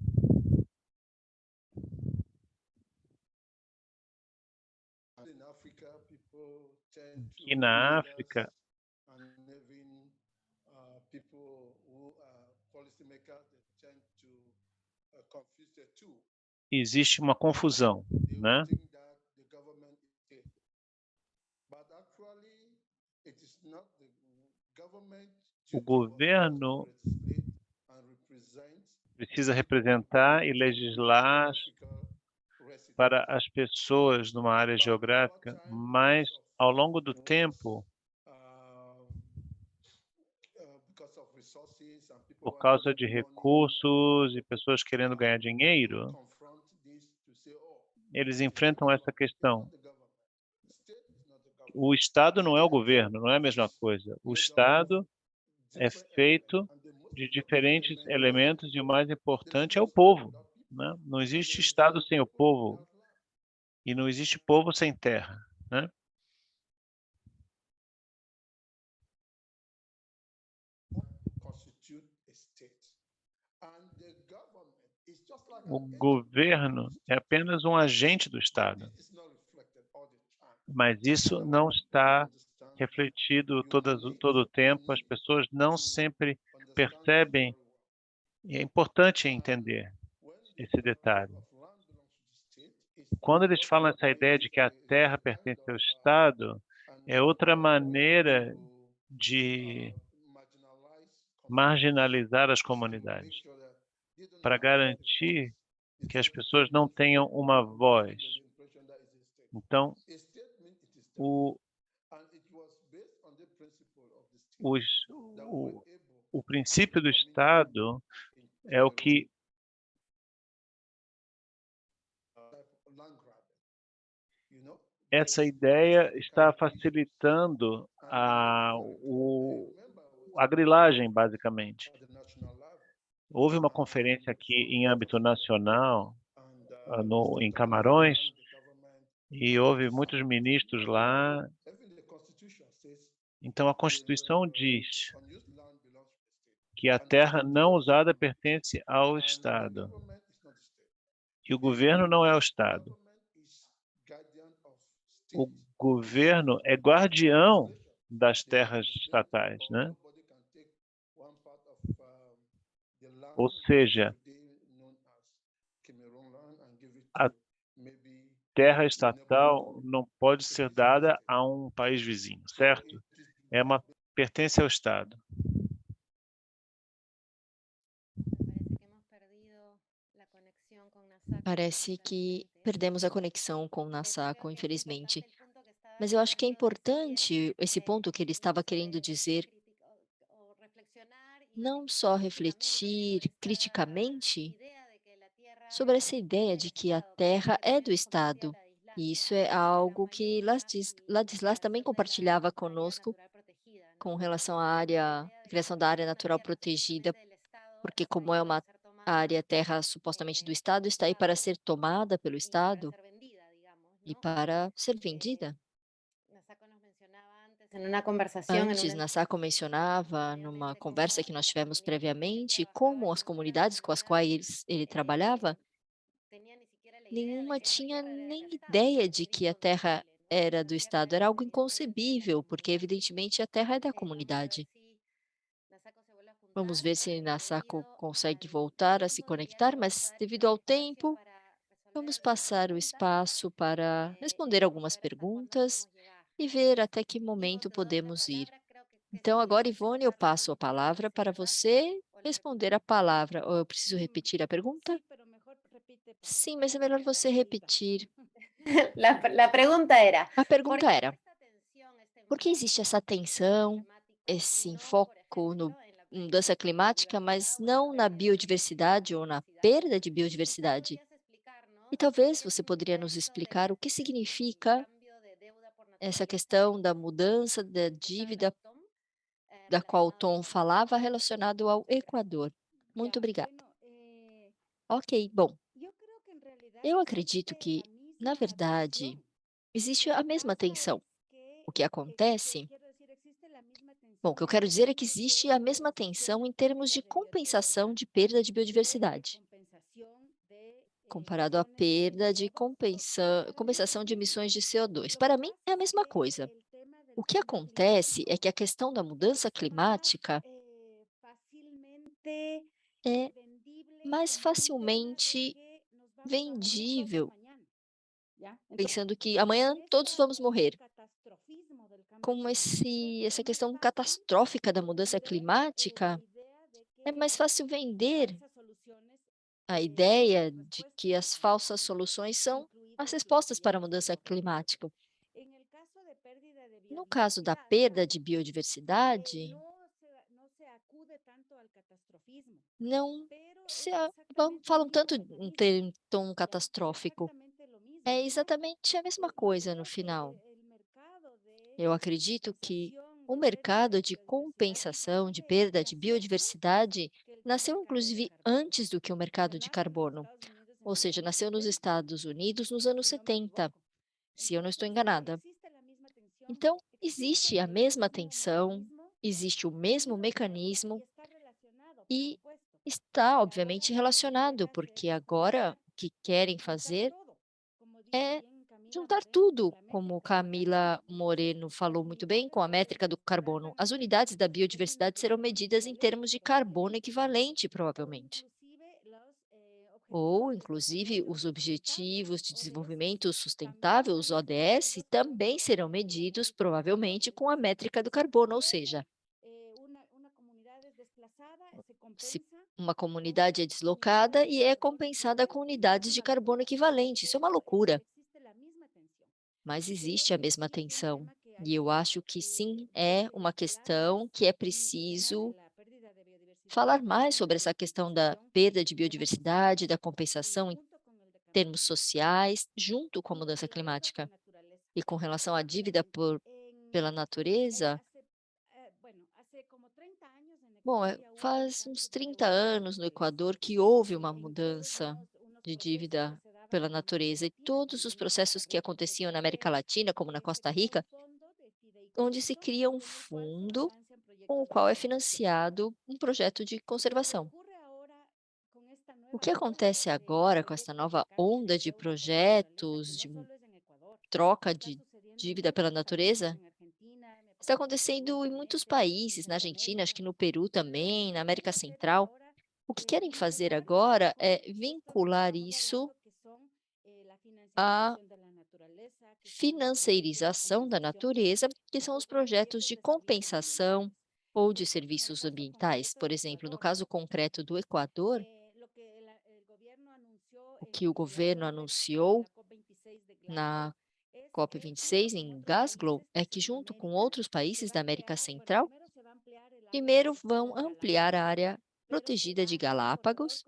Que na África, existe uma confusão, né? O governo precisa representar e legislar para as pessoas numa área geográfica, mas ao longo do tempo, por causa de recursos e pessoas querendo ganhar dinheiro, eles enfrentam essa questão. O Estado não é o governo, não é a mesma coisa. O Estado é feito de diferentes elementos e o mais importante é o povo, né? Não existe Estado sem o povo e não existe povo sem terra, né? O governo é apenas um agente do Estado, mas isso não está refletido todo o tempo, as pessoas não sempre percebem, e é importante entender esse detalhe. Quando eles falam essa ideia de que a terra pertence ao Estado, é outra maneira de marginalizar as comunidades, para garantir que as pessoas não tenham uma voz. Então, o princípio do Estado é o que essa ideia está facilitando a grilagem, basicamente. Houve uma conferência aqui em âmbito nacional, em Camarões, e houve muitos ministros lá. Então, a Constituição diz que a terra não usada pertence ao Estado. E o governo não é o Estado. O governo é guardião das terras estatais, né? Ou seja, a terra estatal não pode ser dada a um país vizinho, certo? Pertence ao Estado. Parece que perdemos a conexão com o Nasako, infelizmente. Mas eu acho que é importante esse ponto que ele estava querendo dizer, não só refletir criticamente sobre essa ideia de que a terra é do Estado. E isso é algo que Ladislas também compartilhava conosco com relação à criação da área natural protegida, porque como é uma área terra supostamente do Estado, está aí para ser tomada pelo Estado e para ser vendida. Antes, Nassako mencionava, numa conversa que nós tivemos previamente, como as comunidades com as quais ele trabalhava, nenhuma tinha nem ideia de que a terra era do Estado. Era algo inconcebível, porque evidentemente a terra é da comunidade. Vamos ver se Nassako consegue voltar a se conectar, mas devido ao tempo, vamos passar o espaço para responder algumas perguntas e ver até que momento podemos ir. Então, agora, Ivone, eu passo a palavra para você responder a palavra. Ou eu preciso repetir a pergunta? Sim, mas é melhor você repetir. La pregunta era, A pergunta era: por que existe essa tensão, esse enfoque no mudança climática, mas não na biodiversidade ou na perda de biodiversidade? E talvez você poderia nos explicar o que significa essa questão da mudança da dívida da qual o Tom falava relacionado ao Equador. Muito obrigada. Ok, bom, eu acredito que, na verdade, existe a mesma tensão. O que acontece? Bom, o que eu quero dizer é que existe a mesma tensão em termos de compensação de perda de biodiversidade, comparado à perda de compensação de emissões de CO2. Para mim, é a mesma coisa. O que acontece é que a questão da mudança climática é mais facilmente vendível, pensando que amanhã todos vamos morrer. Com essa questão catastrófica da mudança climática, é mais fácil vender a ideia de que as falsas soluções são as respostas para a mudança climática. No caso da perda de biodiversidade, não falam tanto em tom catastrófico. É exatamente a mesma coisa no final. Eu acredito que o mercado de compensação de perda de biodiversidade nasceu inclusive antes do que o mercado de carbono, ou seja, nasceu nos Estados Unidos nos anos 70, se eu não estou enganada. Então, existe a mesma tensão, existe o mesmo mecanismo e está, obviamente, relacionado, porque agora o que querem fazer é juntar tudo, como Camila Moreno falou muito bem, com a métrica do carbono. As unidades da biodiversidade serão medidas em termos de carbono equivalente, provavelmente. Ou, inclusive, os Objetivos de Desenvolvimento Sustentável, os ODS, também serão medidos, provavelmente, com a métrica do carbono, ou seja, se uma comunidade é deslocada e é compensada com unidades de carbono equivalente. Isso é uma loucura. Mas existe a mesma tensão. E eu acho que sim, é uma questão que é preciso falar mais sobre essa questão da perda de biodiversidade, da compensação em termos sociais, junto com a mudança climática. E com relação à dívida pela natureza, bom, faz uns 30 anos no Equador que houve uma mudança de dívida pela natureza e todos os processos que aconteciam na América Latina, como na Costa Rica, onde se cria um fundo com o qual é financiado um projeto de conservação. O que acontece agora com essa nova onda de projetos, de troca de dívida pela natureza, está acontecendo em muitos países, na Argentina, acho que no Peru também, na América Central. O que querem fazer agora é vincular isso à financeirização da natureza, que são os projetos de compensação ou de serviços ambientais. Por exemplo, no caso concreto do Equador, o que o governo anunciou na COP26 em Glasgow é que, junto com outros países da América Central, primeiro vão ampliar a área protegida de Galápagos,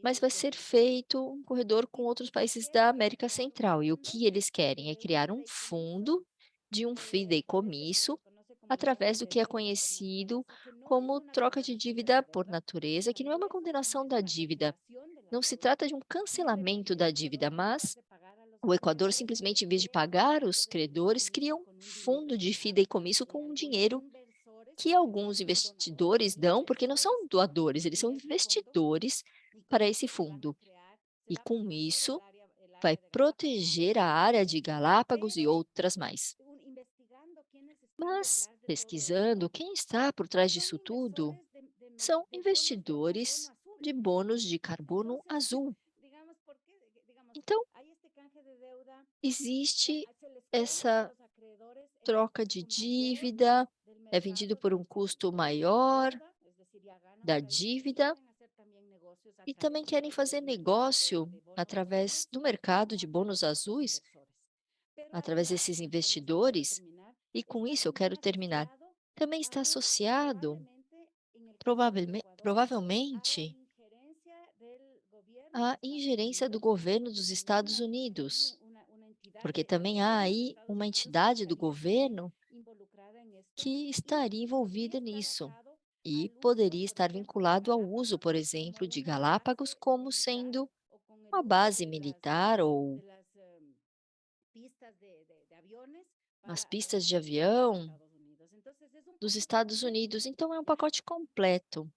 mas vai ser feito um corredor com outros países da América Central. E o que eles querem é criar um fundo de um fideicomisso através do que é conhecido como troca de dívida por natureza, que não é uma condenação da dívida. Não se trata de um cancelamento da dívida, mas o Equador simplesmente, em vez de pagar os credores, cria um fundo de fideicomisso com um dinheiro que alguns investidores dão, porque não são doadores, eles são investidores para esse fundo. E com isso, vai proteger a área de Galápagos e outras mais. Mas, pesquisando, quem está por trás disso tudo são investidores de bônus de carbono azul. Então, existe essa troca de dívida, é vendido por um custo maior da dívida, e também querem fazer negócio através do mercado de bônus azuis, através desses investidores, e com isso eu quero terminar. Também está associado, provavelmente, à ingerência do governo dos Estados Unidos, porque também há aí uma entidade do governo que estaria envolvida nisso e poderia estar vinculado ao uso, por exemplo, de Galápagos como sendo uma base militar ou as pistas de avião dos Estados Unidos. Então, é um pacote completo.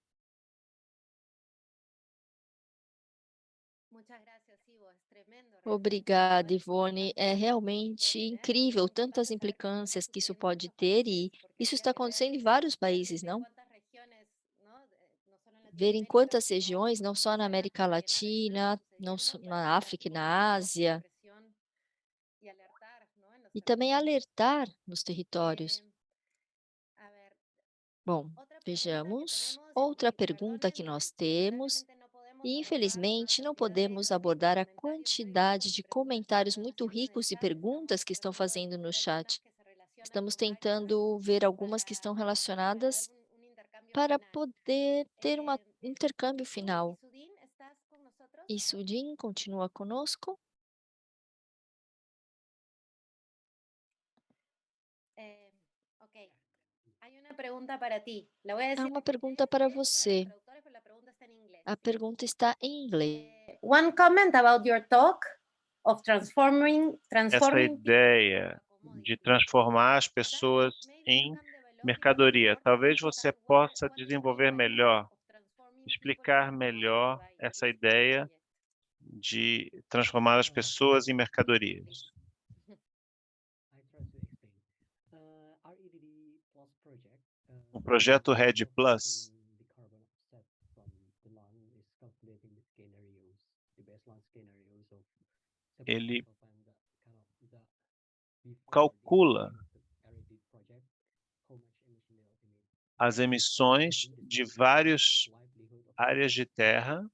Obrigada, Ivone. É realmente incrível tantas implicâncias que isso pode ter, e isso está acontecendo em vários países, não? Ver em quantas regiões, não só na América Latina, não só na África e na Ásia, e também alertar nos territórios. Bom, vejamos outra pergunta que nós temos, e infelizmente não podemos abordar a quantidade de comentários muito ricos e perguntas que estão fazendo no chat. Estamos tentando ver algumas que estão relacionadas para poder ter um intercâmbio final. E Sudin continua conosco? Há uma pergunta para você. A pergunta está em inglês. One comment about your talk of transforming Essa ideia de transformar as pessoas em mercadoria. Talvez você possa desenvolver melhor, explicar melhor essa ideia de transformar as pessoas em mercadorias. O projeto RED Plus, ele calcula as emissões de várias áreas de terra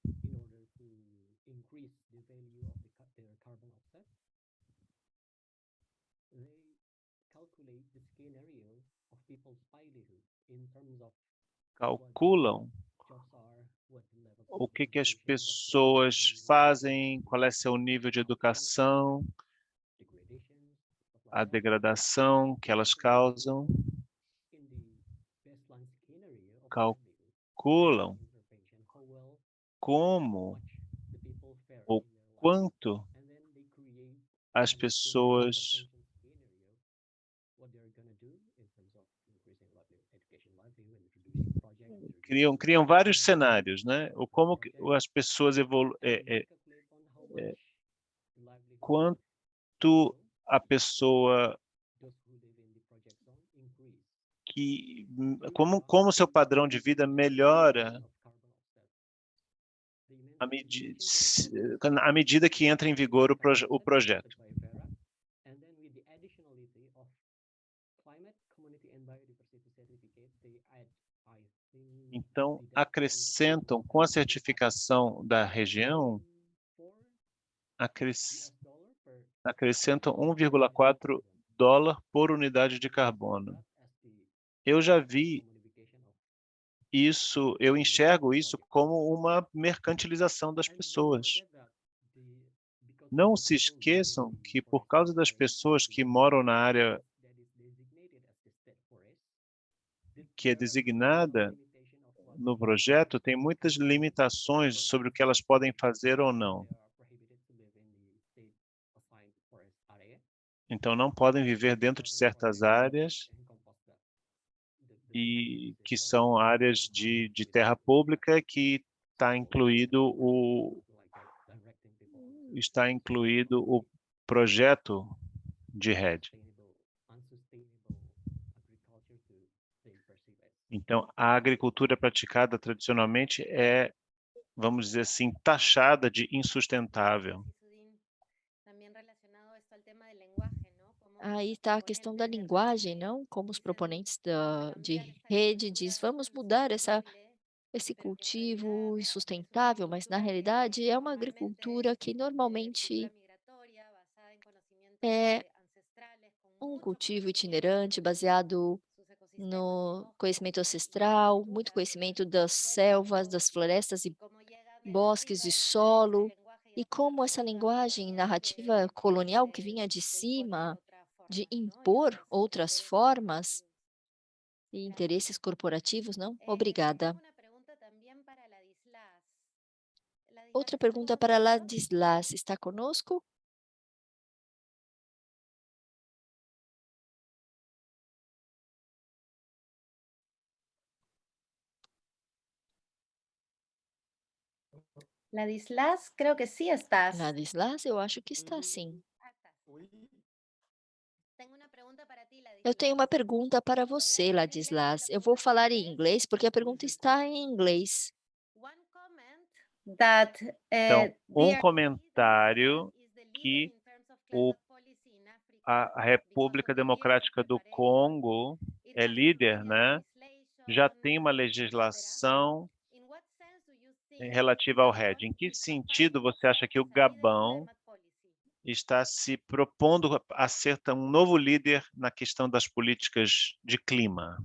calculam o que as pessoas fazem, qual é seu nível de educação, a degradação que elas causam, calculam como ou quanto as pessoas criam vários cenários, né? Ou como as pessoas quanto a pessoa como seu padrão de vida melhora à medida que entra em vigor o projeto. Então, acrescentam, com a certificação da região, acrescentam 1,4 dólar por unidade de carbono. Eu já vi isso, eu enxergo isso como uma mercantilização das pessoas. Não se esqueçam que, por causa das pessoas que moram na área que é designada no projeto, tem muitas limitações sobre o que elas podem fazer ou não. Então, não podem viver dentro de certas áreas e que são áreas de terra pública que está incluído o projeto de rede. Então, a agricultura praticada tradicionalmente é, vamos dizer assim, taxada de insustentável. Aí está a questão da linguagem, não? Como os proponentes de rede diz, vamos mudar esse cultivo insustentável, mas na realidade é uma agricultura que normalmente é um cultivo itinerante baseado no conhecimento ancestral, muito conhecimento das selvas, das florestas e bosques de solo, e como essa linguagem narrativa colonial que vinha de cima, de impor outras formas e interesses corporativos, não? Obrigada. Outra pergunta para Ladislas, está conosco? Ladislas, creo que sí estás. Ladislas, eu acho que está sim. Eu tenho uma pergunta para você, Ladislas. Eu vou falar em inglês porque a pergunta está em inglês. Então, um comentário que a República Democrática do Congo é líder, né? Já tem uma legislação relativa ao RED. Em que sentido você acha que o Gabão está se propondo a ser um novo líder na questão das políticas de clima?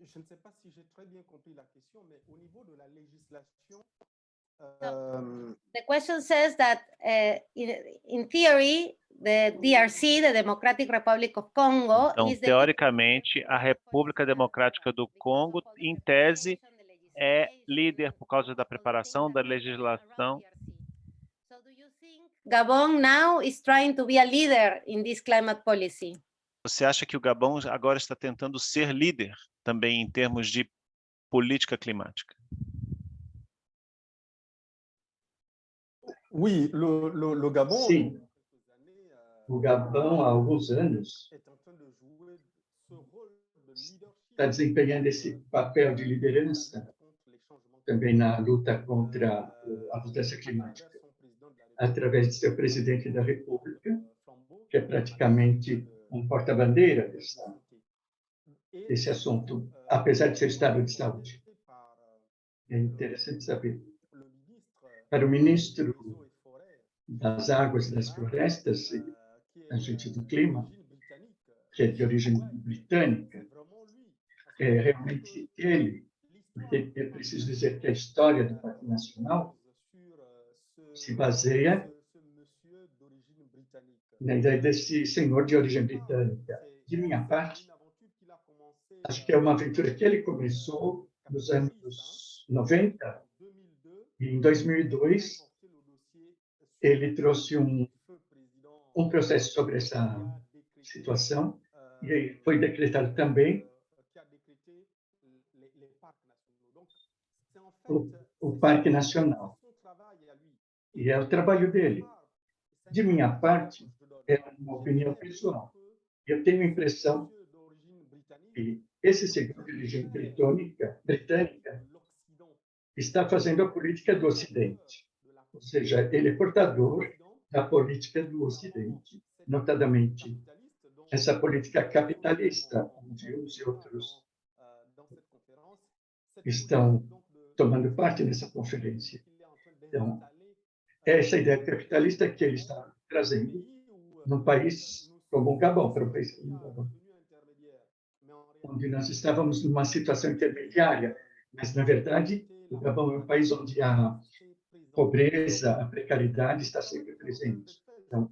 Je ne sais pas si j'ai très bien compris la question, mais au niveau de la législation, The question says that in theory, the DRC, the Democratic Republic of Congo, então, is the teoricamente, a República Democrática do Congo, em tese, é líder por causa da preparação da legislação. Gabon now is trying to be a leader in this climate policy. Você acha que o Gabão agora está tentando ser líder também em termos de política climática? Oui, le Gabon. Sim. O Gabão, há alguns anos, está desempenhando esse papel de liderança também na luta contra a mudança climática, através de seu presidente da República, que é praticamente um porta-bandeira desse assunto, apesar de ser estado de saúde. É interessante saber. Para o ministro das Águas e das Florestas, agente do clima, que é de origem britânica, é realmente ele, porque é preciso dizer que a história do Parque Nacional se baseia na ideia desse senhor de origem britânica. De minha parte, acho que é uma aventura que ele começou nos anos 90, e em 2002 ele trouxe um processo sobre essa situação, e aí foi decretado também o Parque Nacional. E é o trabalho dele. De minha parte, é uma opinião pessoal. Eu tenho a impressão que esse senhor de origem britânica está fazendo a política do Ocidente. Ou seja, ele é portador da política do Ocidente, notadamente essa política capitalista, onde uns e outros estão tomando parte nessa conferência. Então, essa ideia capitalista que ele está trazendo num país como o Gabão, para o país como o Gabão, onde nós estávamos numa situação intermediária, mas, na verdade, o Gabão é um país onde a pobreza, a precariedade está sempre presente. Então,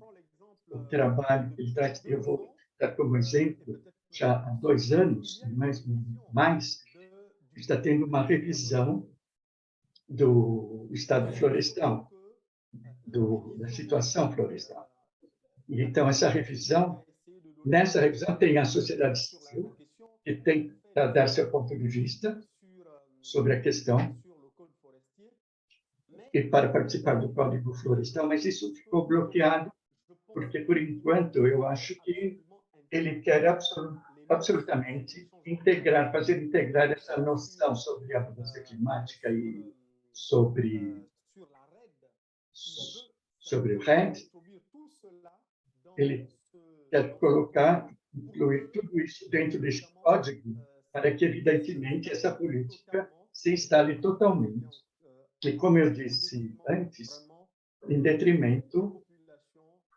o trabalho que ele traz, eu vou dar como exemplo, já há 2 anos, mais está tendo uma revisão do estado florestal, da situação florestal. E, então, nessa revisão tem a sociedade civil, que tem para dar seu ponto de vista sobre a questão e para participar do Código Florestal, mas isso ficou bloqueado, porque, por enquanto, eu acho que ele quer absolutamente fazer integrar essa noção sobre a mudança climática e sobre o RED. Ele quer incluir tudo isso dentro desse código, para que, evidentemente, essa política se instale totalmente. E, como eu disse antes, em detrimento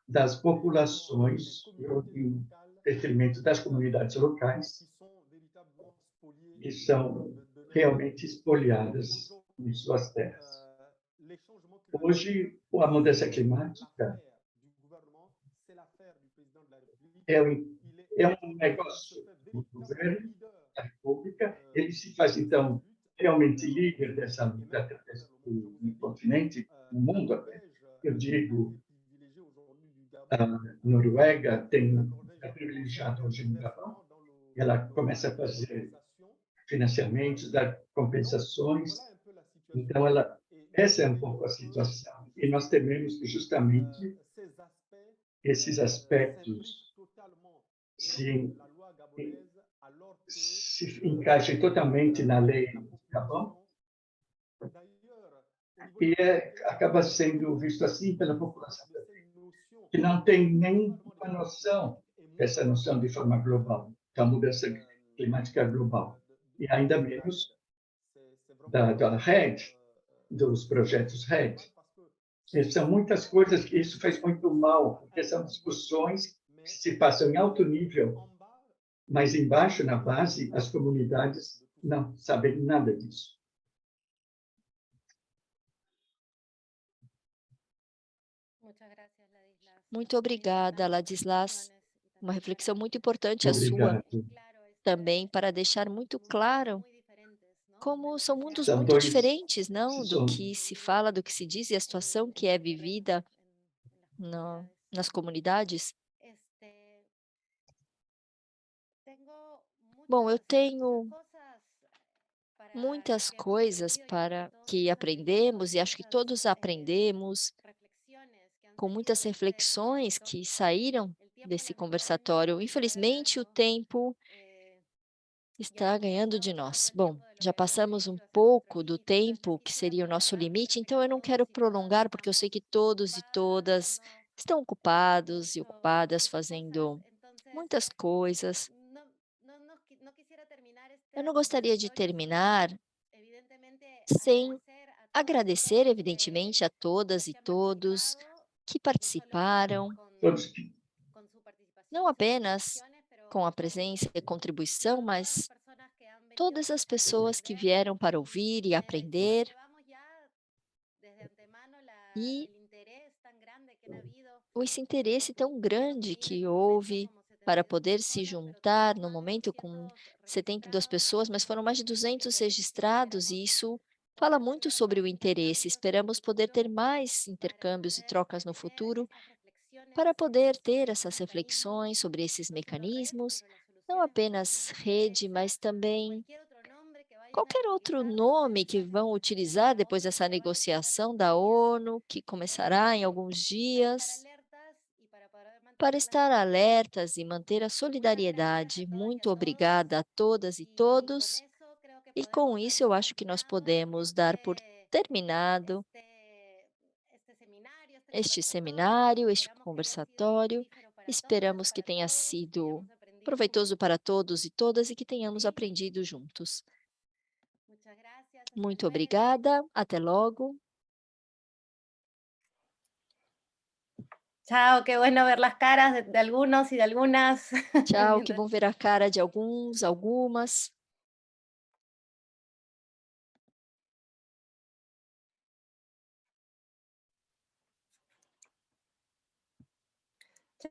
das populações, em detrimento das comunidades locais, que são realmente espoliadas em suas terras. Hoje, a mudança climática é um negócio do governo, da República. Ele se faz, então, realmente líder dessa luta no continente, no mundo até. Eu digo, a Noruega é privilegiada hoje no Gabão. Ela começa a fazer financiamentos, dar compensações. Então, essa é um pouco a situação. E nós tememos que, justamente, esses aspectos se encaixem totalmente na lei do Gabão, e acaba sendo visto assim pela população, que não tem nem uma noção dessa noção de forma global, da mudança climática global, e ainda menos da RED, dos projetos RED. São muitas coisas que isso faz muito mal, porque são discussões que se passam em alto nível, mas embaixo, na base, as comunidades não sabem nada disso. Muito obrigada, Ladislas. Uma reflexão muito importante a sua, Obrigado. também para deixar muito claro como são mundos São muito diferentes, não? Do são- que se fala, do que se diz e a situação que é vivida nas comunidades. Bom, eu tenho muitas coisas para que aprendemos e acho que todos aprendemos com muitas reflexões que saíram desse conversatório. Infelizmente, o tempo está ganhando de nós. Bom, já passamos um pouco do tempo que seria o nosso limite, então eu não quero prolongar, porque eu sei que todos e todas estão ocupados e ocupadas fazendo muitas coisas. Eu não gostaria de terminar sem agradecer, evidentemente, a todas e todos que participaram, Todos que não apenas com a presença e contribuição, mas todas as pessoas que vieram para ouvir e aprender. E esse interesse tão grande que houve para poder se juntar no momento com 72 pessoas, mas foram mais de 200 registrados e isso fala muito sobre o interesse. Esperamos poder ter mais intercâmbios e trocas no futuro para poder ter essas reflexões sobre esses mecanismos, não apenas rede, mas também qualquer outro nome que vão utilizar depois dessa negociação da ONU, que começará em alguns dias, para estar alertas e manter a solidariedade. Muito obrigada a todas e todos. E com isso, eu acho que nós podemos dar por terminado este seminário, este conversatório. Esperamos que tenha sido proveitoso para todos e todas e que tenhamos aprendido juntos. Muito obrigada. Até logo. Chao, qué bueno ver las caras de algunos y de algunas. Tchau, que bom ver a cara de alguns, algumas.